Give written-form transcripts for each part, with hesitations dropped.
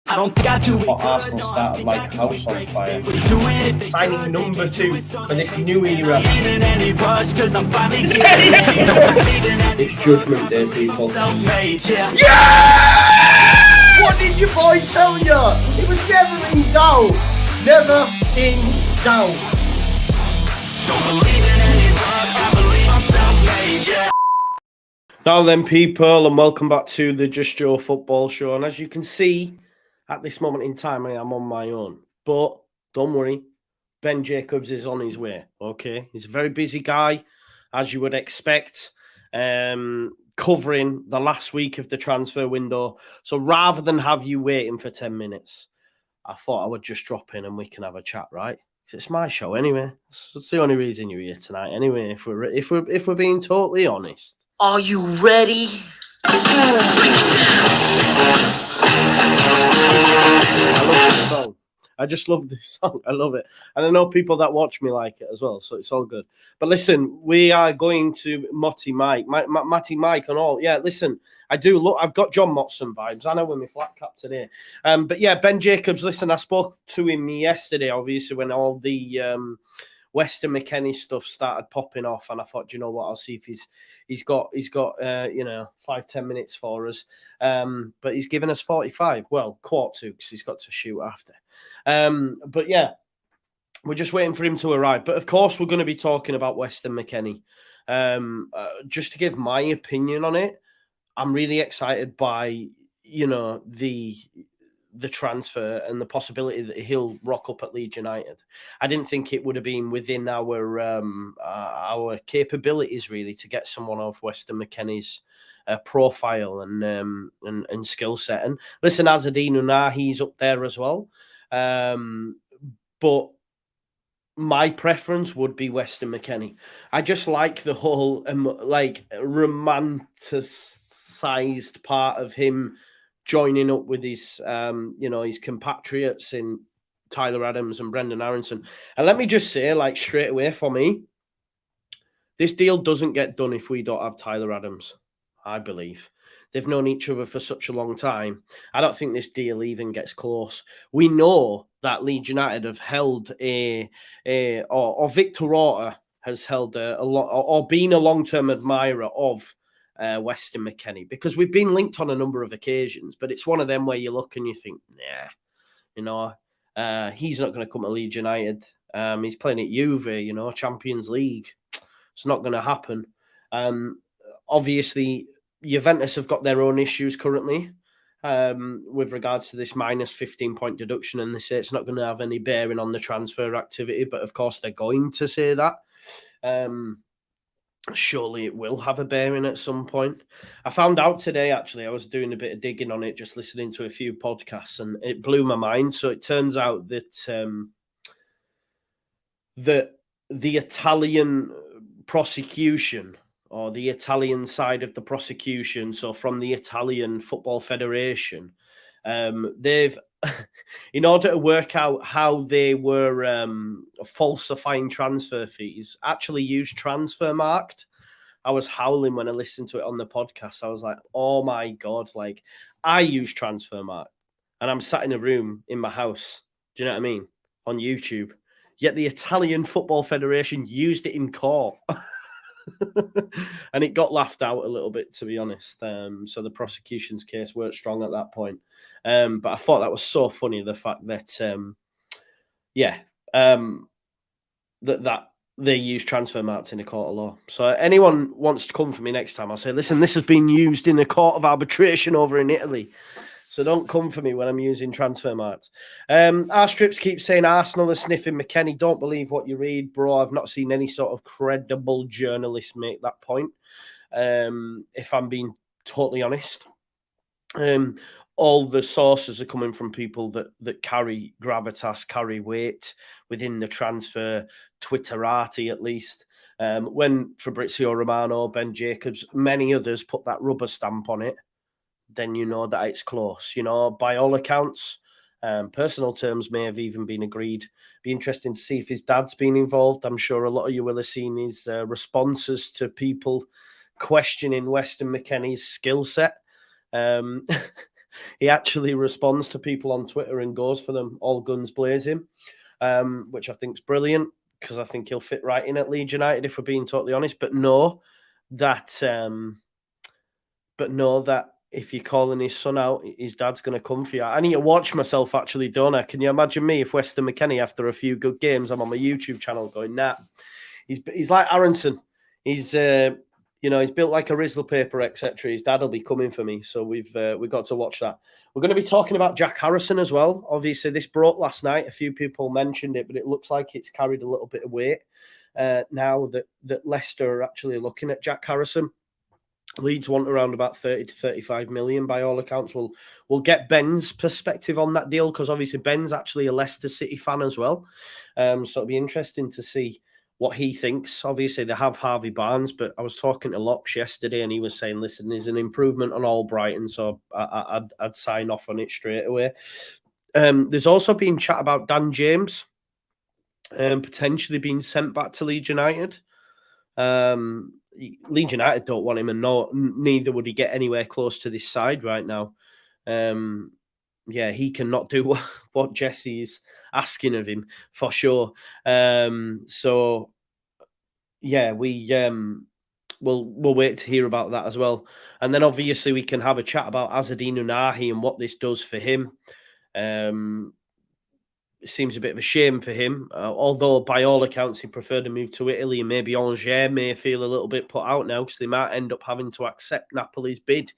I don't think I do it. But Arsenal started like a house on fire. Signing number 2 for this new era. It's Judgment Day, people. Yeah! What did your boy tell you? It was never in doubt. Never in doubt. Now then, people, and welcome back to the Just Joe Football Show. And as you can see, at this moment in time, I am on my own. But don't worry, Ben Jacobs is on his way, okay? He's a very busy guy, as you would expect, covering the last week of the transfer window. So rather than have you waiting for 10 minutes, I thought I would just drop in and we can have a chat, right? It's my show anyway. That's the only reason you're here tonight anyway, if we're being totally honest. Are you ready? I love this song. I just love this song. I love it. And I know people that watch me like it as well, so it's all good. But listen, we are going to Matty Mike and all. Yeah, listen, I do look, I've got John Motson vibes. I know with my flat cap today. But yeah, Ben Jacobs, listen, I spoke to him yesterday, obviously, when all the Weston McKennie stuff started popping off, and I thought, you know what, I'll see if he's got 5-10 minutes for us. But he's given us 45. Well, quarter to, because he's got to shoot after. But yeah, we're just waiting for him to arrive. But of course, we're going to be talking about Weston McKennie. Just to give my opinion on it, I'm really excited by the transfer and the possibility that he'll rock up at Leeds United. I didn't think it would have been within our capabilities really to get someone of Weston McKennie's profile and skill set. And listen, Azadine Ounahi's up there as well. But my preference would be Weston McKennie. I just like the whole romanticized part of him joining up with his his compatriots in Tyler Adams and Brendan Aronson. And let me just say, like, straight away, for me, this deal doesn't get done if we don't have Tyler Adams, I believe. They've known each other for such a long time. I don't think this deal even gets close. We know that Leeds United have held or Victor Orta has held a lot, or been a long-term admirer of Weston McKennie, because we've been linked on a number of occasions, but it's one of them where you look and you think, he's not going to come to Leeds United. He's playing at Juve, Champions League. It's not going to happen. Obviously, Juventus have got their own issues currently with regards to this minus 15-point deduction, and they say it's not going to have any bearing on the transfer activity, but of course they're going to say that. Surely it will have a bearing at some point. I found out today, actually, I was doing a bit of digging on it, just listening to a few podcasts, and it blew my mind. So it turns out that the Italian prosecution, or the Italian side of the prosecution, so from the Italian Football Federation, they've, in order to work out how they were falsifying transfer fees, actually used Transfermarkt. I was howling when I listened to it on the podcast. I was like, oh my God, like, I use Transfermarkt and I'm sat in a room in my house, do you know what I mean, on YouTube, yet the Italian Football Federation used it in court. And it got laughed out a little bit, to be honest. So the prosecution's case weren't strong at that point. But I thought that was so funny, the fact that, that they use Transfermarkt in a court of law. So anyone wants to come for me next time, I'll say, listen, this has been used in a court of arbitration over in Italy. So don't come for me when I'm using Transfermarkt. Our strips keep saying Arsenal are sniffing McKennie. Don't believe what you read, bro. I've not seen any sort of credible journalist make that point, if I'm being totally honest. All the sources are coming from people that carry gravitas, carry weight within the transfer Twitterati, at least. When Fabrizio Romano, Ben Jacobs, many others put that rubber stamp on it, then you know that it's close. By all accounts, personal terms may have even been agreed. Be interesting to see if his dad's been involved. I'm sure a lot of you will have seen his responses to people questioning Weston McKennie's skill set. he actually responds to people on Twitter and goes for them, all guns blazing, which I think is brilliant because I think he'll fit right in at Leeds United, if we're being totally honest. But know that if you're calling his son out, his dad's going to come for you. I need to watch myself, actually, don't I? Can you imagine me if Weston McKennie, after a few good games, I'm on my YouTube channel going, nah, he's like Aronson. He's he's built like a Rizzler paper, etc. His dad will be coming for me, so we've got to watch that. We're going to be talking about Jack Harrison as well. Obviously, this broke last night. A few people mentioned it, but it looks like it's carried a little bit of weight now that Leicester are actually looking at Jack Harrison. Leeds want around about 30 to 35 million by all accounts. We'll get Ben's perspective on that deal because obviously Ben's actually a Leicester City fan as well. So it'll be interesting to see what he thinks. Obviously, they have Harvey Barnes, but I was talking to Locks yesterday and he was saying, listen, there's an improvement on Albrighton, so I'd sign off on it straight away. There's also been chat about Dan James potentially being sent back to Leeds United. Leeds United don't want him, and neither would he get anywhere close to this side right now. He cannot do what Jesse is asking of him for sure. We'll wait to hear about that as well. And then obviously we can have a chat about Azzedine Ounahi and what this does for him. It seems a bit of a shame for him, although by all accounts he preferred to move to Italy, and maybe Angers may feel a little bit put out now because they might end up having to accept Napoli's bid.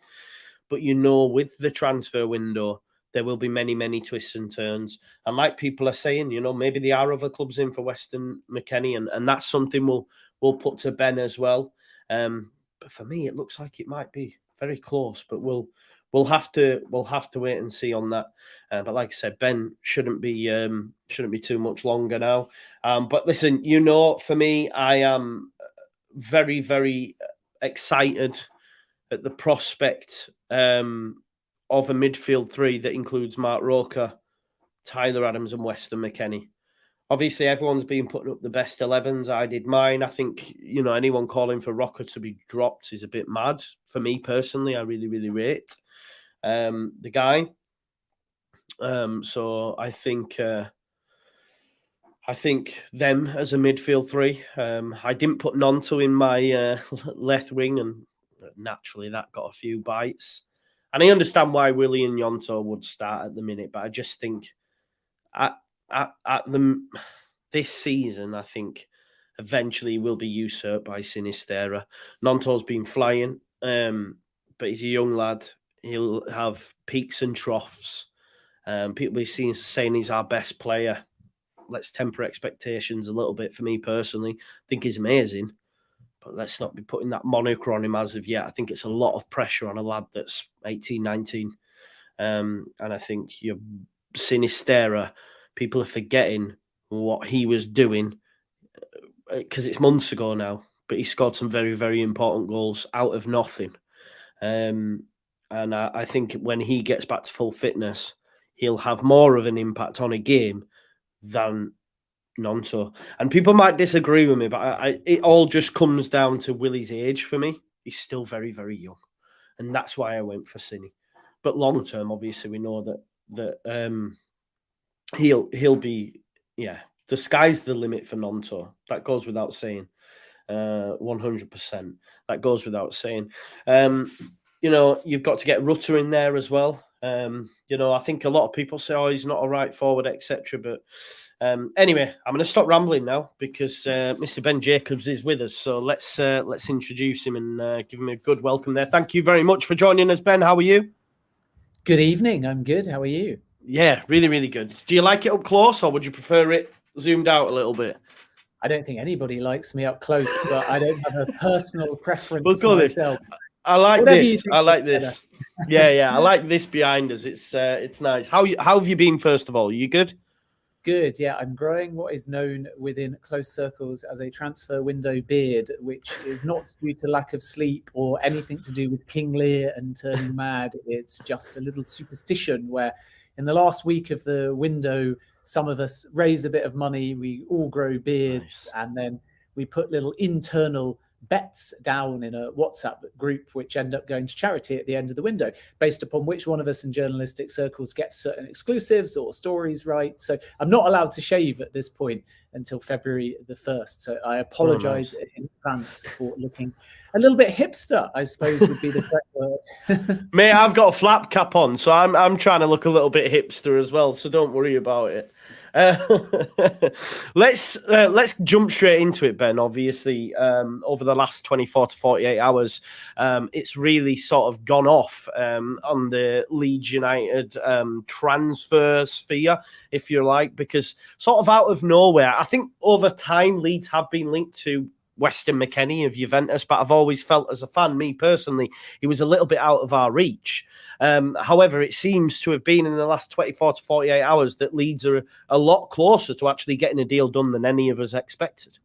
But with the transfer window, there will be many, many twists and turns. And like people are saying, maybe there are other clubs in for Weston McKennie, and that's something we'll put to Ben as well. But for me, it looks like it might be very close, but we'll have to wait and see on that. But like I said, Ben shouldn't be too much longer now. But listen, for me, I am very, very excited at the prospect of a midfield three that includes Mark Roker, Tyler Adams, and Weston McKennie. Obviously, everyone's been putting up the best 11s. I did mine. I think, anyone calling for Roker to be dropped is a bit mad. For me personally, I really, really rate the guy. So I think them as a midfield three. I didn't put Nonto in my left wing, and naturally that got a few bites. And I understand why Willie and Gnonto would start at the minute, but I just think this season, I think eventually will be usurped by Sinisterra. Nonto's been flying, but he's a young lad. He'll have peaks and troughs. People be saying he's our best player. Let's temper expectations a little bit. For me personally, I think he's amazing, but let's not be putting that moniker on him as of yet. I think it's a lot of pressure on a lad that's 18, 19. And I think you're Sinisterra, people are forgetting what he was doing because it's months ago now, but he scored some very, very important goals out of nothing. And I think when he gets back to full fitness, he'll have more of an impact on a game than Gnonto. And people might disagree with me, but it all just comes down to Willie's age for me. He's still very, very young. And that's why I went for Cine. But long term, obviously, we know that he'll be, the sky's the limit for Gnonto. That goes without saying. 100%. That goes without saying. You've got to get Rutter in there as well. I think a lot of people say, oh, he's not a right forward, etc. But anyway, I'm going to stop rambling now because Mr. Ben Jacobs is with us. So let's introduce him and give him a good welcome there. Thank you very much for joining us, Ben. How are you? Good evening. I'm good. How are you? Yeah, really, really good. Do you like it up close or would you prefer it zoomed out a little bit? I don't think anybody likes me up close, but I don't have a personal preference myself. I like this. I like this. Yeah. I like this behind us. It's nice. How have you been, first of all? Are you good? Good, yeah. I'm growing what is known within close circles as a transfer window beard, which is not due to lack of sleep or anything to do with King Lear and turning mad. It's just a little superstition where in the last week of the window, some of us raise a bit of money, we all grow beards, nice. And then we put little internal bets down in a WhatsApp group, which end up going to charity at the end of the window, based upon which one of us in journalistic circles gets certain exclusives or stories right. So I'm not allowed to shave at this point until February the 1st. So I apologize in advance for looking a little bit hipster, I suppose would be the correct word. Mate, I've got a flap cap on, so I'm trying to look a little bit hipster as well, so don't worry about it. Let's jump straight into it, Ben. Obviously, over the last 24 to 48 hours, it's really sort of gone off on the Leeds United transfer sphere, if you like, because sort of out of nowhere, I think over time Leeds have been linked to Weston McKennie of Juventus, but I've always felt as a fan, me personally, he was a little bit out of our reach. However, it seems to have been in the last 24 to 48 hours that Leeds are a lot closer to actually getting a deal done than any of us expected.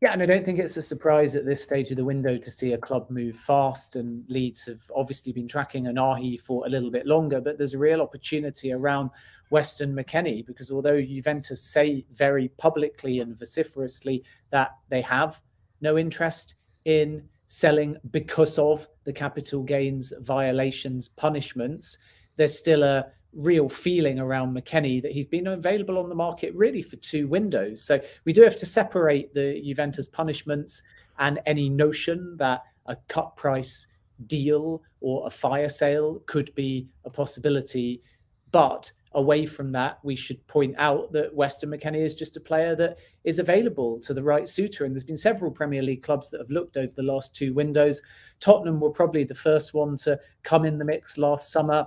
Yeah, and I don't think it's a surprise at this stage of the window to see a club move fast, and Leeds have obviously been tracking Ounahi for a little bit longer, but there's a real opportunity around Weston McKennie, because although Juventus say very publicly and vociferously that they have no interest in selling because of the capital gains violations punishments, there's still a real feeling around McKennie that he's been available on the market really for 2 windows. So we do have to separate the Juventus punishments and any notion that a cut price deal or a fire sale could be a possibility. But away from that, we should point out that Weston McKennie is just a player that is available to the right suitor. And there's been several Premier League clubs that have looked over the last 2 windows. Tottenham were probably the first one to come in the mix last summer,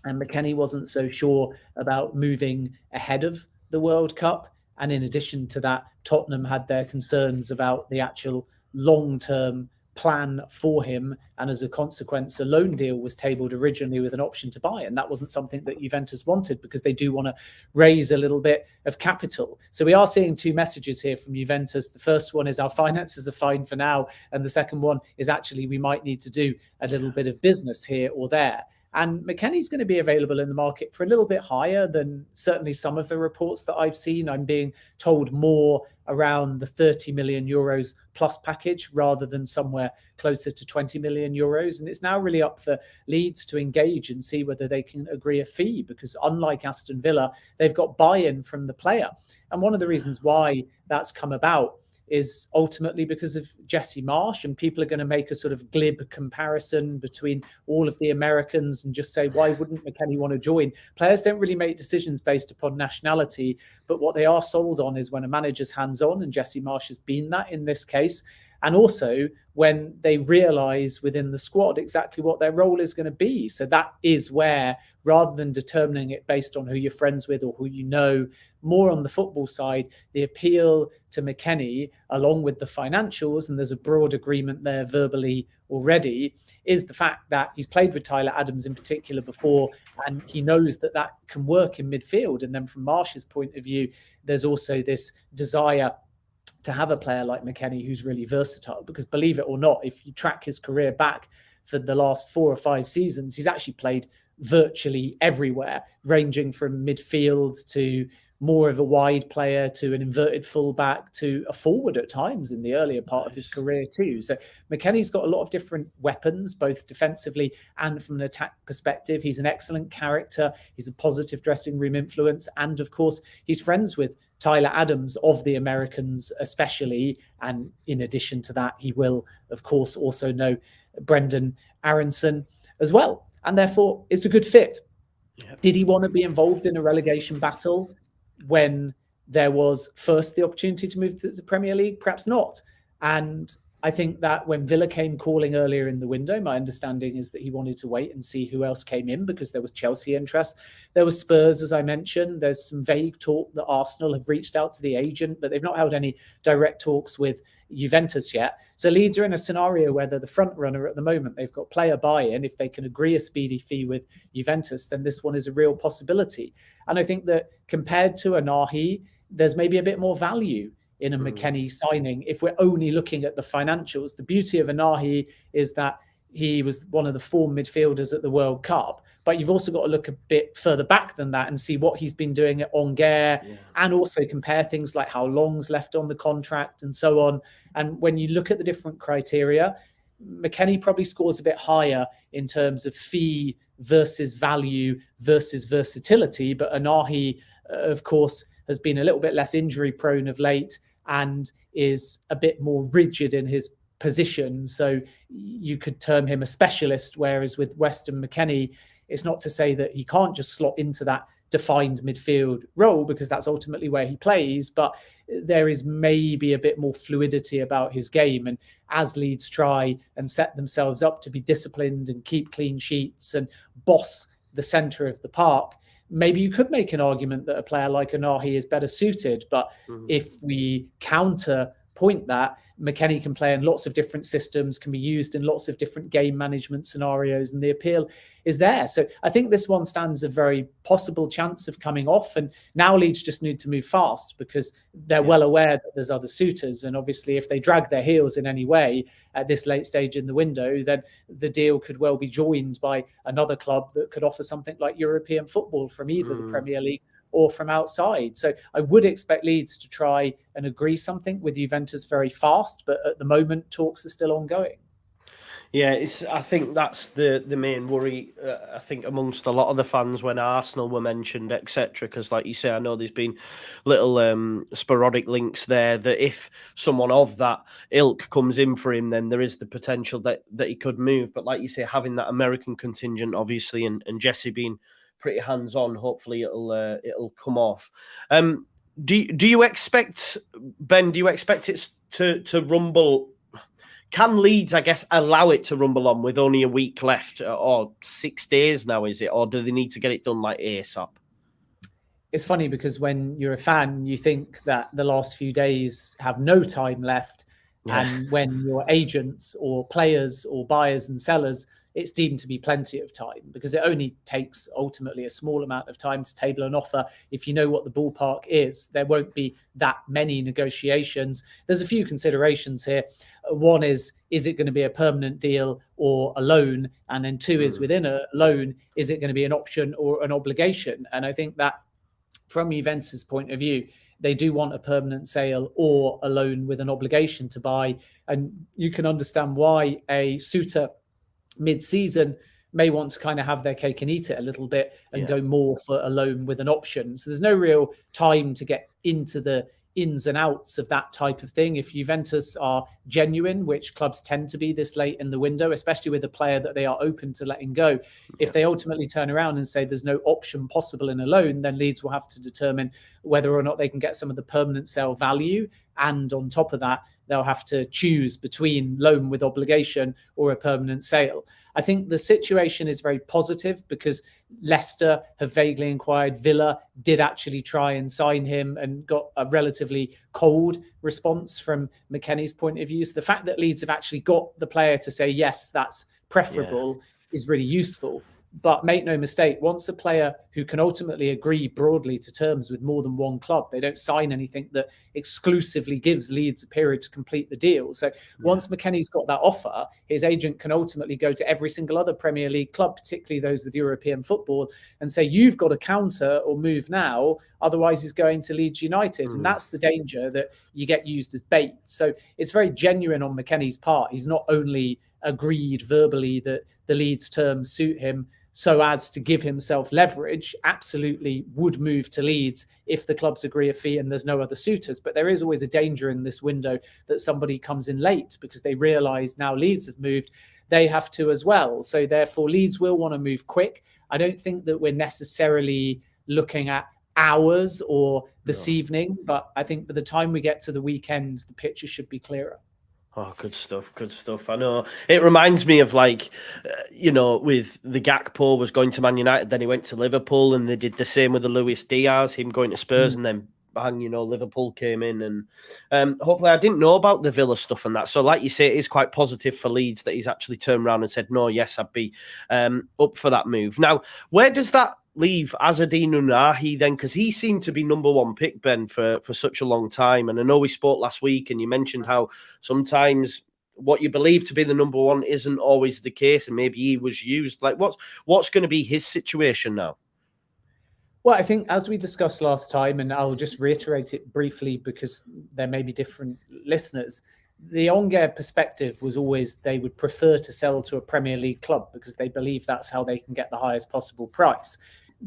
and McKennie wasn't so sure about moving ahead of the World Cup. And in addition to that, Tottenham had their concerns about the actual long-term plan for him, and as a consequence, a loan deal was tabled originally with an option to buy, and that wasn't something that Juventus wanted, because they do want to raise a little bit of capital. So we are seeing 2 messages here from Juventus. The first one is our finances are fine for now, and the second one is actually we might need to do a little bit of business here or there. And McKennie's going to be available in the market for a little bit higher than certainly some of the reports that I've seen. I'm being told more around the 30 million euros plus package rather than somewhere closer to 20 million euros. And it's now really up for Leeds to engage and see whether they can agree a fee, because unlike Aston Villa, they've got buy-in from the player. And one of the reasons why that's come about is ultimately because of Jesse Marsch, and people are going to make a sort of glib comparison between all of the Americans and just say, why wouldn't McKennie want to join? Players don't really make decisions based upon nationality, but what they are sold on is when a manager's hands-on, and Jesse Marsch has been that in this case, and also when they realise within the squad exactly what their role is going to be. So that is where, rather than determining it based on who you're friends with or who you know, more on the football side, the appeal to McKennie, along with the financials, and there's a broad agreement there verbally already, is the fact that he's played with Tyler Adams in particular before, and he knows that that can work in midfield. And then from Marsch's point of view, there's also this desire to have a player like McKennie who's really versatile, because believe it or not, if you track his career back for the last 4 or 5 seasons, he's actually played virtually everywhere, ranging from midfield to more of a wide player to an inverted fullback to a forward at times in the earlier part of his career too. So McKennie's got a lot of different weapons, both defensively and from an attack perspective. He's an excellent character. He's a positive dressing room influence. And of course, he's friends with Tyler Adams of the Americans especially. And in addition to that, he will, of course, also know Brendan Aronson as well. And therefore, it's a good fit. Yep. Did he want to be involved in a relegation battle when there was first the opportunity to move to the Premier League? Perhaps not. And I think that when Villa came calling earlier in the window, my understanding is that he wanted to wait and see who else came in, because there was Chelsea interest. There was Spurs, as I mentioned. There's some vague talk that Arsenal have reached out to the agent, but they've not held any direct talks with Juventus yet. So Leeds are in a scenario where they're the front runner at the moment. They've got player buy-in. If they can agree a speedy fee with Juventus, then this one is a real possibility. And I think that compared to Ounahi, there's maybe a bit more value in a McKennie signing if we're only looking at the financials. The beauty of Ounahi is that he was one of the form midfielders at the World Cup. But you've also got to look a bit further back than that and see what he's been doing at Angers, and also compare things like how long's left on the contract and so on. And when you look at the different criteria, McKennie probably scores a bit higher in terms of fee versus value versus versatility. But Ounahi, of course, has been a little bit less injury prone of late and is a bit more rigid in his position. So you could term him a specialist, whereas with Weston McKennie, it's not to say that he can't just slot into that defined midfield role, because that's ultimately where he plays, but there is maybe a bit more fluidity about his game. And as Leeds try and set themselves up to be disciplined and keep clean sheets and boss the centre of the park, maybe you could make an argument that a player like Ounahi is better suited. But if we counterpoint that, McKennie can play in lots of different systems, can be used in lots of different game management scenarios, and the appeal is there. So I think this one stands a very possible chance of coming off. And now Leeds just need to move fast, because they're well aware that there's other suitors. And obviously, if they drag their heels in any way at this late stage in the window, then the deal could well be joined by another club that could offer something like European football from either the Premier League or from outside. So I would expect Leeds to try and agree something with Juventus very fast, but at the moment, talks are still ongoing. Yeah, I think that's the main worry, I think, amongst a lot of the fans when Arsenal were mentioned, etc. Because like you say, I know there's been little sporadic links there that if someone of that ilk comes in for him, then there is the potential that he could move. But like you say, having that American contingent, obviously, and Jesse being pretty hands-on, hopefully it'll come off. Do you expect, Ben, it to rumble? Can Leeds, I guess, allow it to rumble on with only a week left, or 6 days now, is it? Or do they need to get it done like ASAP? It's funny, because when you're a fan, you think that the last few days have no time left. And when you're agents or players or buyers and sellers, it's deemed to be plenty of time, because it only takes ultimately a small amount of time to table an offer. If you know what the ballpark is, there won't be that many negotiations. There's a few considerations here. One is it going to be a permanent deal or a loan? And then two is, within a loan, is it going to be an option or an obligation? And I think that from Juventus' point of view, they do want a permanent sale or a loan with an obligation to buy. And you can understand why a suitor mid-season may want to kind of have their cake and eat it a little bit and go more for a loan with an option. So there's no real time to get into the ins and outs of that type of thing. If Juventus are genuine, which clubs tend to be this late in the window, especially with a player that they are open to letting go, if they ultimately turn around and say there's no option possible in a loan, then Leeds will have to determine whether or not they can get some of the permanent sale value. And on top of that, they'll have to choose between loan with obligation or a permanent sale. I think the situation is very positive, because Leicester have vaguely inquired. Villa did actually try and sign him and got a relatively cold response from McKennie's point of view. So the fact that Leeds have actually got the player to say, yes, that's preferable, is really useful. But make no mistake, once a player who can ultimately agree broadly to terms with more than one club, they don't sign anything that exclusively gives Leeds a period to complete the deal. So once McKennie's got that offer, his agent can ultimately go to every single other Premier League club, particularly those with European football, and say, you've got to counter or move now, otherwise he's going to Leeds United. And that's the danger, that you get used as bait. So it's very genuine on McKennie's part. He's not only agreed verbally that the Leeds terms suit him so as to give himself leverage, absolutely would move to Leeds if the clubs agree a fee and there's no other suitors. But there is always a danger in this window that somebody comes in late, because they realise now Leeds have moved, they have to as well. So therefore, Leeds will want to move quick. I don't think that we're necessarily looking at hours or this evening, but I think by the time we get to the weekend, the picture should be clearer. Oh, good stuff, good stuff. I know. It reminds me of, like, with the Gakpo was going to Man United, then he went to Liverpool, and they did the same with the Luis Diaz, him going to Spurs, and then bang, Liverpool came in. And hopefully, I didn't know about the Villa stuff and that. So like you say, it is quite positive for Leeds that he's actually turned around and said, no, yes, I'd be up for that move. Now, where does that leave Azzedine Ounahi then? Because he seemed to be number one pick, Ben, for such a long time. And I know we spoke last week and you mentioned how sometimes what you believe to be the number one isn't always the case, and maybe he was used. Like, what's going to be his situation now? Well, I think as we discussed last time, and I'll just reiterate it briefly because there may be different listeners, the Onguer perspective was always they would prefer to sell to a Premier League club because they believe that's how they can get the highest possible price.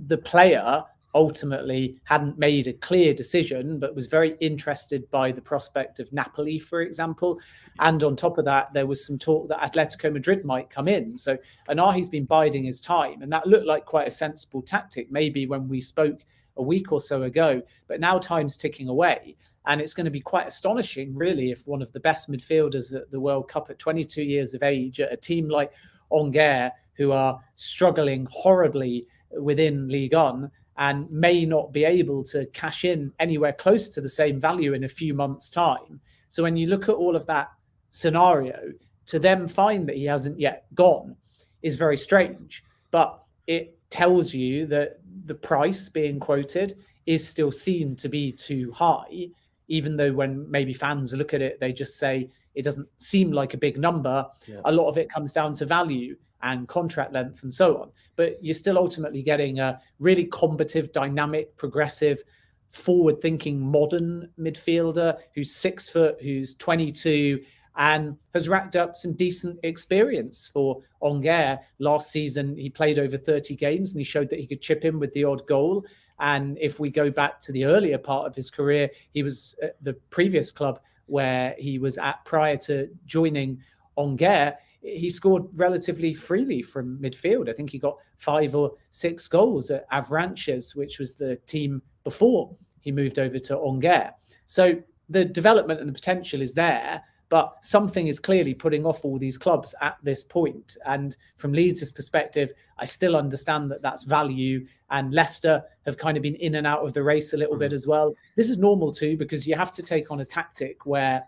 The player ultimately hadn't made a clear decision, but was very interested by the prospect of Napoli, for example. And on top of that, there was some talk that Atletico Madrid might come in. So Ounahi's been biding his time, and that looked like quite a sensible tactic, maybe when we spoke a week or so ago. But now time's ticking away. And it's going to be quite astonishing, really, if one of the best midfielders at the World Cup at 22 years of age, at a team like Onguer, who are struggling horribly within Ligue 1, and may not be able to cash in anywhere close to the same value in a few months' time. So when you look at all of that scenario, to then find that he hasn't yet gone is very strange. But it tells you that the price being quoted is still seen to be too high, even though when maybe fans look at it, they just say it doesn't seem like a big number. Yeah. A lot of it comes down to value and contract length and so on. But you're still ultimately getting a really combative, dynamic, progressive, forward-thinking, modern midfielder who's 6 foot, who's 22, and has racked up some decent experience for Onguer. Last season, he played over 30 games and he showed that he could chip in with the odd goal. And if we go back to the earlier part of his career, he was at the previous club where he was at prior to joining Onguer. He scored relatively freely from midfield. I think he got 5 or 6 goals at Avranches, which was the team before he moved over to Onguer. So the development and the potential is there, but something is clearly putting off all these clubs at this point. And from Leeds' perspective, I still understand that that's value. And Leicester have kind of been in and out of the race a little bit as well. This is normal too, because you have to take on a tactic where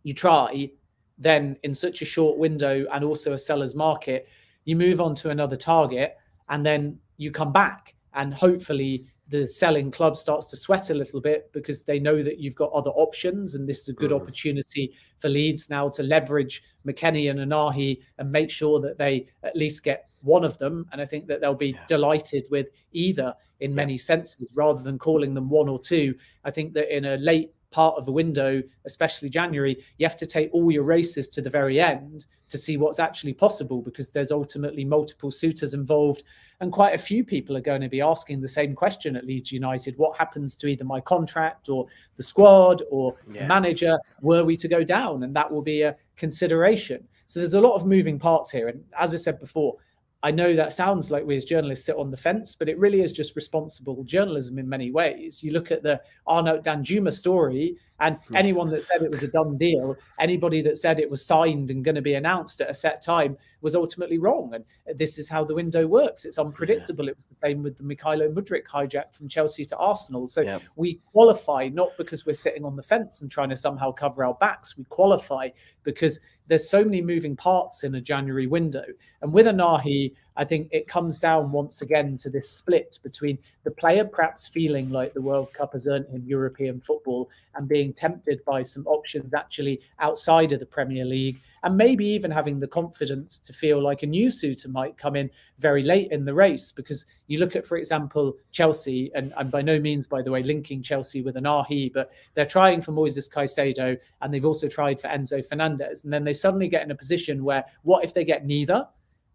you try, then in such a short window and also a seller's market, you move on to another target and then you come back, and hopefully the selling club starts to sweat a little bit because they know that you've got other options, and this is a good opportunity for Leeds now to leverage McKennie and Ounahi and make sure that they at least get one of them. And I think that they'll be delighted with either in many senses, rather than calling them one or two. I think that in a late part of a window, especially January, you have to take all your races to the very end to see what's actually possible, because there's ultimately multiple suitors involved. And quite a few people are going to be asking the same question at Leeds United: what happens to either my contract or the squad or the manager were we to go down? And that will be a consideration. So there's a lot of moving parts here. And as I said before, I know that sounds like we as journalists sit on the fence, but it really is just responsible journalism in many ways. You look at the Arnaut Danjuma story, and anyone that said it was a done deal, anybody that said it was signed and going to be announced at a set time, was ultimately wrong. And this is how the window works. It's unpredictable. It was the same with the Mykhailo Mudryk hijack from Chelsea to Arsenal. So we qualify not because we're sitting on the fence and trying to somehow cover our backs. We qualify because there's so many moving parts in a January window. And with Ounahi, I think it comes down once again to this split between the player perhaps feeling like the World Cup has earned him European football and being tempted by some options actually outside of the Premier League, and maybe even having the confidence to feel like a new suitor might come in very late in the race. Because you look at, for example, Chelsea, and I'm by no means, by the way, linking Chelsea with Ounahi, but they're trying for Moises Caicedo, and they've also tried for Enzo Fernandez. And then they suddenly get in a position where, what if they get neither?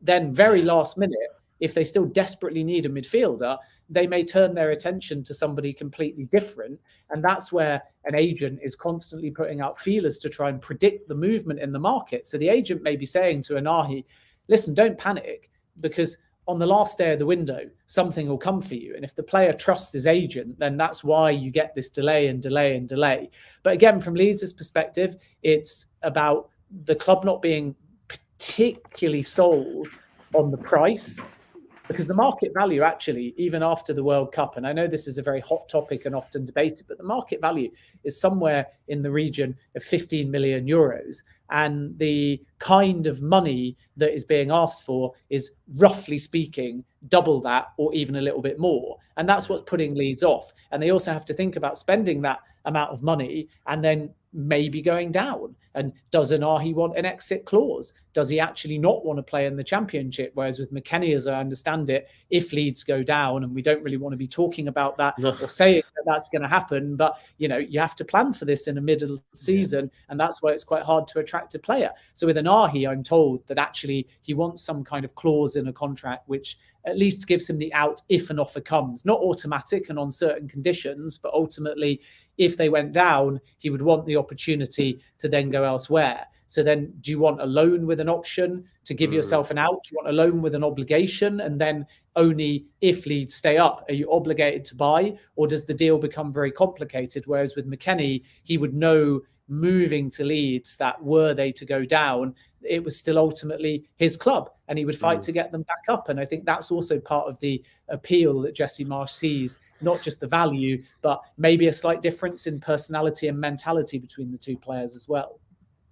Then very last minute, if they still desperately need a midfielder, they may turn their attention to somebody completely different. And that's where an agent is constantly putting out feelers to try and predict the movement in the market. So the agent may be saying to Ounahi, listen, don't panic, because on the last day of the window, something will come for you. And if the player trusts his agent, then that's why you get this delay and delay and delay. But again, from Leeds' perspective, it's about the club not being particularly sold on the price, because the market value actually, even after the World Cup, and I know this is a very hot topic and often debated, but the market value is somewhere in the region of 15 million euros. And the kind of money that is being asked for is, roughly speaking, double that or even a little bit more. And that's what's putting Leeds off. And they also have to think about spending that amount of money and then maybe going down. And does Ounahi want an exit clause? Does he actually not want to play in the Championship? Whereas with McKennie, as I understand it, if Leeds go down, and we don't really want to be talking about that or saying that that's going to happen, but you have to plan for this in the middle of the season, and that's why it's quite hard to attract a player. So with Ounahi, I'm told that actually he wants some kind of clause in a contract which at least gives him the out if an offer comes. Not automatic and on certain conditions, but ultimately, if they went down, he would want the opportunity to then go elsewhere. So then do you want a loan with an option to give yourself an out? Do you want a loan with an obligation? And then only if Leeds stay up, are you obligated to buy? Or does the deal become very complicated? Whereas with McKennie, he would know moving to Leeds that were they to go down, it was still ultimately his club and he would fight to get them back up. And I think that's also part of the appeal that Jesse Marsch sees, not just the value, but maybe a slight difference in personality and mentality between the two players as well.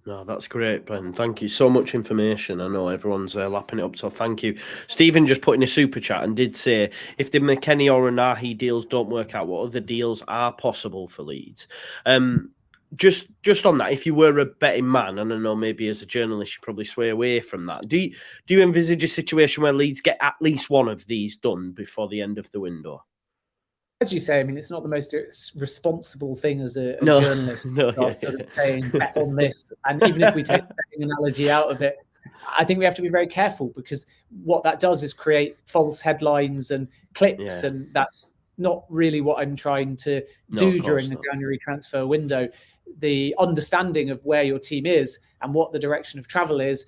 No, that's great, Ben. Thank you. So much information. I know everyone's lapping it up, so thank you. Stephen just put in a super chat and did say, if the McKennie or Ounahi deals don't work out, what other deals are possible for Leeds? Just on that, if you were a betting man, and I know maybe as a journalist you probably sway away from that, do you envisage a situation where Leeds get at least one of these done before the end of the window? As you say, I mean, it's not the most responsible thing as a journalist sort of saying bet on this. And even if we take the betting analogy out of it, I think we have to be very careful, because what that does is create false headlines and clicks, and that's not really what I'm trying to do during the January transfer window. The understanding of where your team is and what the direction of travel is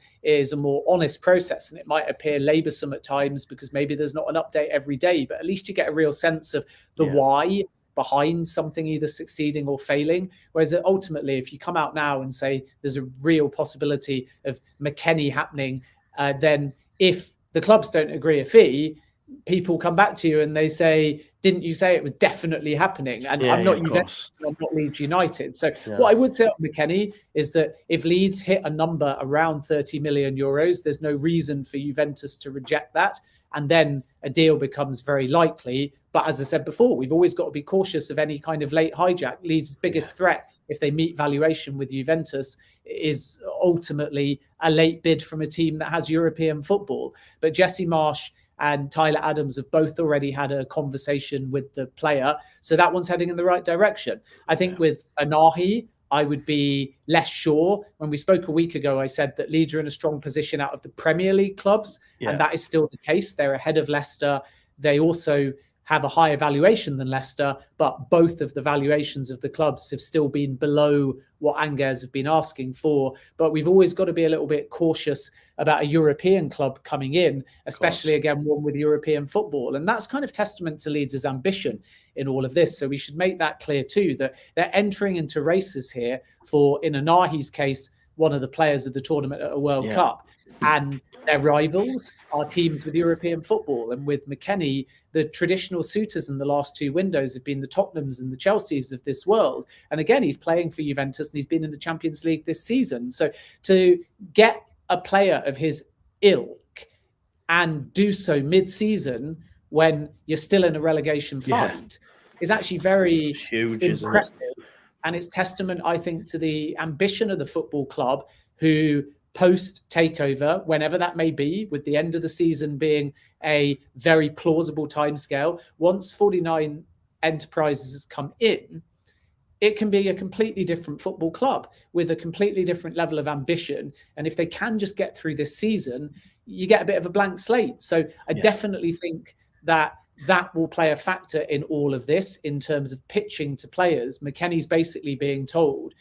a more honest process. And it might appear laboursome at times because maybe there's not an update every day, but at least you get a real sense of the why behind something either succeeding or failing. Whereas ultimately, if you come out now and say there's a real possibility of McKennie happening, then if the clubs don't agree a fee, people come back to you and they say, didn't you say it was definitely happening? And I'm not Juventus, I'm not Leeds United. So what I would say on McKennie is that if Leeds hit a number around 30 million euros, there's no reason for Juventus to reject that. And then a deal becomes very likely. But as I said before, we've always got to be cautious of any kind of late hijack. Leeds' biggest threat, if they meet valuation with Juventus, is ultimately a late bid from a team that has European football. But Jesse Marsch and Tyler Adams have both already had a conversation with the player. So that one's heading in the right direction. I think with Ounahi, I would be less sure. When we spoke a week ago, I said that Leeds are in a strong position out of the Premier League clubs. And that is still the case. They're ahead of Leicester. They also have a higher valuation than Leicester, but both of the valuations of the clubs have still been below what Angers have been asking for. But we've always got to be a little bit cautious about a European club coming in, especially again, one with European football. And that's kind of testament to Leeds' ambition in all of this. So we should make that clear too, that they're entering into races here for, in Ounahi's case, one of the players of the tournament at a World Cup. And their rivals are teams with European football. And with McKennie, the traditional suitors in the last two windows have been the Tottenhams and the Chelseas of this world. And again, he's playing for Juventus and he's been in the Champions League this season. So to get a player of his ilk and do so mid-season when you're still in a relegation fight is actually very huge, impressive. And it's testament, I think, to the ambition of the football club, who post takeover, whenever that may be, with the end of the season being a very plausible timescale, once 49 Enterprises has come in, it can be a completely different football club with a completely different level of ambition. And if they can just get through this season, you get a bit of a blank slate. So I definitely think that that will play a factor in all of this in terms of pitching to players. McKennie's basically being told,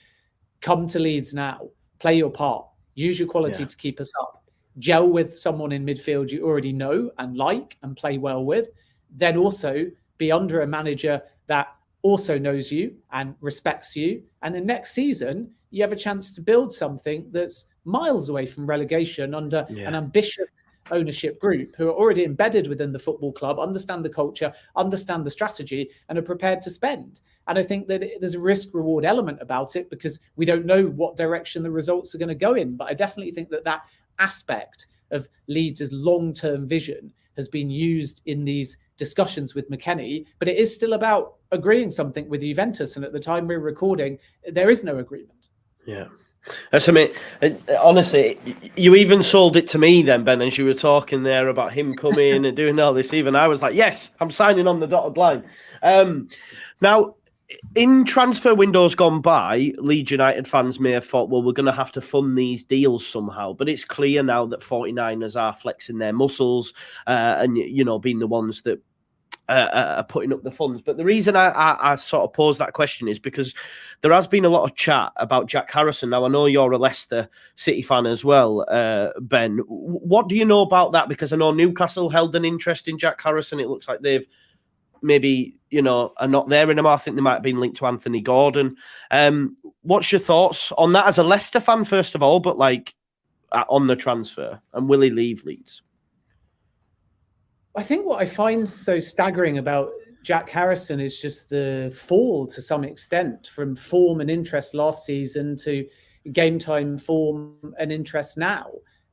come to Leeds now, play your part, use your quality to keep us up, gel with someone in midfield you already know and like and play well with, then also be under a manager that also knows you and respects you. And then next season, you have a chance to build something that's miles away from relegation under an ambitious ownership group who are already embedded within the football club, understand the culture, understand the strategy, and are prepared to spend. And I think that there's a risk-reward element about it because we don't know what direction the results are going to go in. But I definitely think that that aspect of Leeds' long-term vision has been used in these discussions with McKennie. But it is still about agreeing something with Juventus. And at the time we're recording, there is no agreement. Yeah. That's I mean, honestly, you even sold it to me then, Ben, as you were talking there about him coming and doing all this. Even I was like, yes, I'm signing on the dotted line. Now, in transfer windows gone by, Leeds United fans may have thought, well, we're going to have to fund these deals somehow. But it's clear now that 49ers are flexing their muscles and, you know, being the ones that are putting up the funds. But the reason I sort of pose that question is because there has been a lot of chat about Jack Harrison. Now, I know you're a Leicester City fan as well, Ben. What do you know about that? Because I know Newcastle held an interest in Jack Harrison. It looks like they've maybe, you know, are not there anymore. I think they might have been linked to Anthony Gordon. What's your thoughts on that as a Leicester fan, first of all, but like on the transfer? And will he leave Leeds? I think what I find so staggering about Jack Harrison is just the fall to some extent from form and interest last season to game time form and interest now.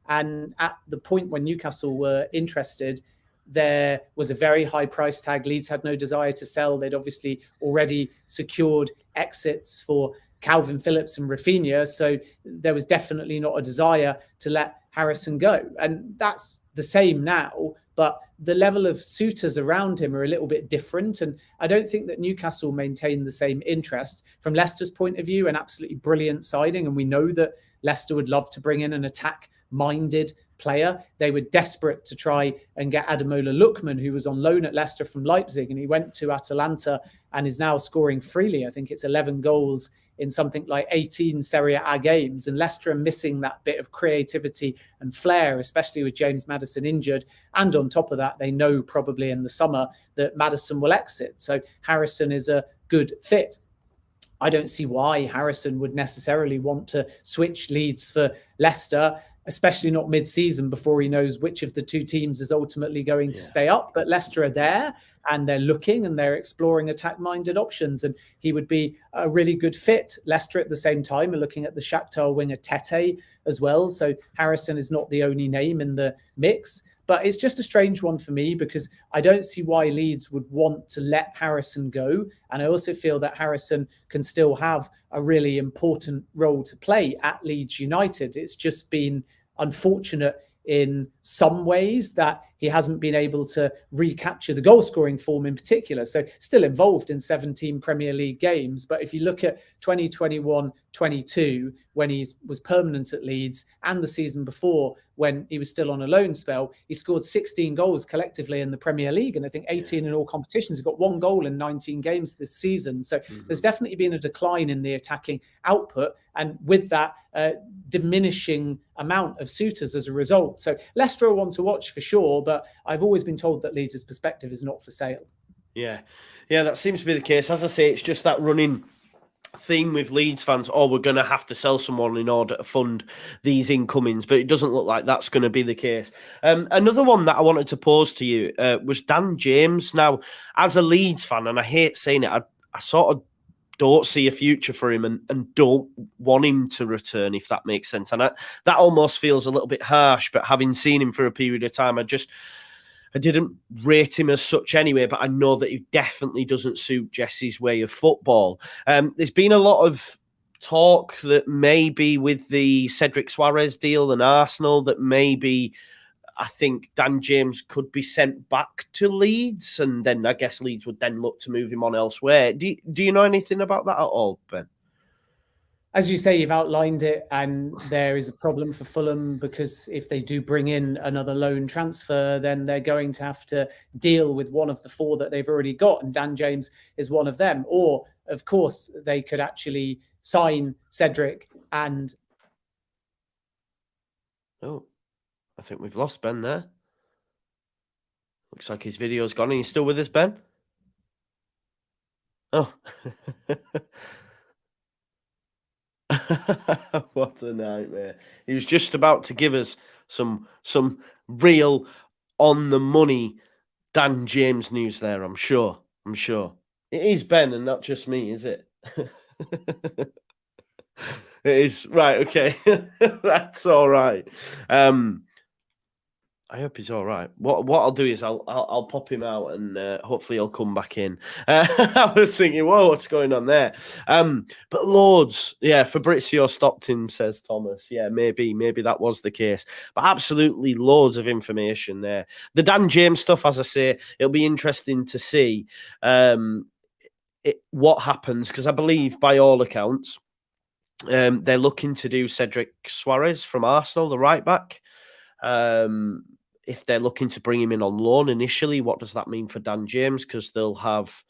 And at the point when Newcastle were interested, there was a very high price tag. Leeds had no desire to sell. They'd obviously already secured exits for Calvin Phillips and Rafinha. So there was definitely not a desire to let Harrison go. And that's the same now, but the level of suitors around him are a little bit different. And I don't think that Newcastle maintain the same interest. From Leicester's point of view, an absolutely brilliant signing. And we know that Leicester would love to bring in an attack-minded player. They were desperate to try and get Ademola Lookman, who was on loan at Leicester from Leipzig, and he went to Atalanta and is now scoring freely. I think it's 11 goals in something like 18 Serie A games. And Leicester are missing that bit of creativity and flair, especially with James Maddison injured. And on top of that, they know probably in the summer that Maddison will exit. So Harrison is a good fit. I don't see why Harrison would necessarily want to switch Leeds for Leicester, especially not mid-season before he knows which of the two teams is ultimately going to stay up. But Leicester are there and they're looking and they're exploring attack-minded options, and he would be a really good fit. Leicester at the same time are looking at the Shakhtar winger Tete as well. So Harrison is not the only name in the mix. But it's just a strange one for me because I don't see why Leeds would want to let Harrison go. And I also feel that Harrison can still have a really important role to play at Leeds United. It's just been unfortunate in some ways that he hasn't been able to recapture the goal scoring form in particular. So still involved in 17 Premier League games. But if you look at 2021-22, when he was permanent at Leeds, and the season before when he was still on a loan spell, he scored 16 goals collectively in the Premier League. And I think 18 in all competitions. He's got 1 goal in 19 games this season. So there's definitely been a decline in the attacking output. And with that, diminishing amount of suitors as a result. So Leicester are one to watch for sure, but I've always been told that Leeds' perspective is not for sale. Yeah, that seems to be the case. As I say, it's just that running theme with Leeds fans. Oh, we're going to have to sell someone in order to fund these incomings, but it doesn't look like that's going to be the case. Another one that I wanted to pose to you was Dan James. Now, as a Leeds fan, and I hate saying it, I sort of don't see a future for him and don't want him to return, if that makes sense. And that almost feels a little bit harsh, but having seen him for a period of time, I didn't rate him as such anyway, but I know that he definitely doesn't suit Jesse's way of football. There's been a lot of talk that maybe with the Cedric Suarez deal and Arsenal, that maybe I think Dan James could be sent back to Leeds, and then I guess Leeds would then look to move him on elsewhere. Do you know anything about that at all, Ben? As you say, you've outlined it, and there is a problem for Fulham because if they do bring in another loan transfer, then they're going to have to deal with one of the 4 that they've already got, and Dan James is one of them. Or, of course, they could actually sign Cedric and... Oh, I think we've lost Ben there. Looks like his video's gone. Are you still with us, Ben? Oh. What a nightmare. He was just about to give us some real on the money Dan James news there, I'm sure. It is Ben and not just me, is it? It is. Right, okay. That's all right. I hope he's all right. What I'll do is I'll pop him out and hopefully he'll come back in. I was thinking, whoa, what's going on there? But loads, yeah. Fabrizio Stockton says Thomas. Yeah, maybe that was the case. But absolutely loads of information there. The Dan James stuff, as I say, it'll be interesting to see what happens, because I believe by all accounts they're looking to do Cedric Suarez from Arsenal, the right back. If they're looking to bring him in on loan initially, what does that mean for Dan James? Because they'll have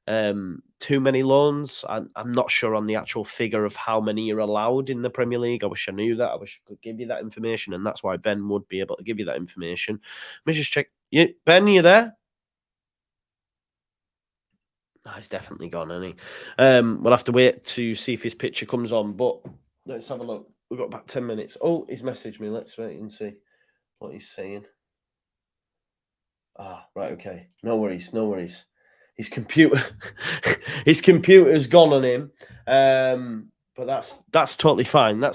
too many loans. I'm not sure on the actual figure of how many are allowed in the Premier League. I wish I knew that. I wish I could give you that information, and that's why Ben would be able to give you that information. Let me just check. Ben, are you there? No, he's definitely gone, isn't he? We'll have to wait to see if his picture comes on, but let's have a look. We've got about 10 minutes. Oh, he's messaged me. Let's wait and see what he's saying. Ah, right, okay. No worries. His computer's gone on him. But that's totally fine. Let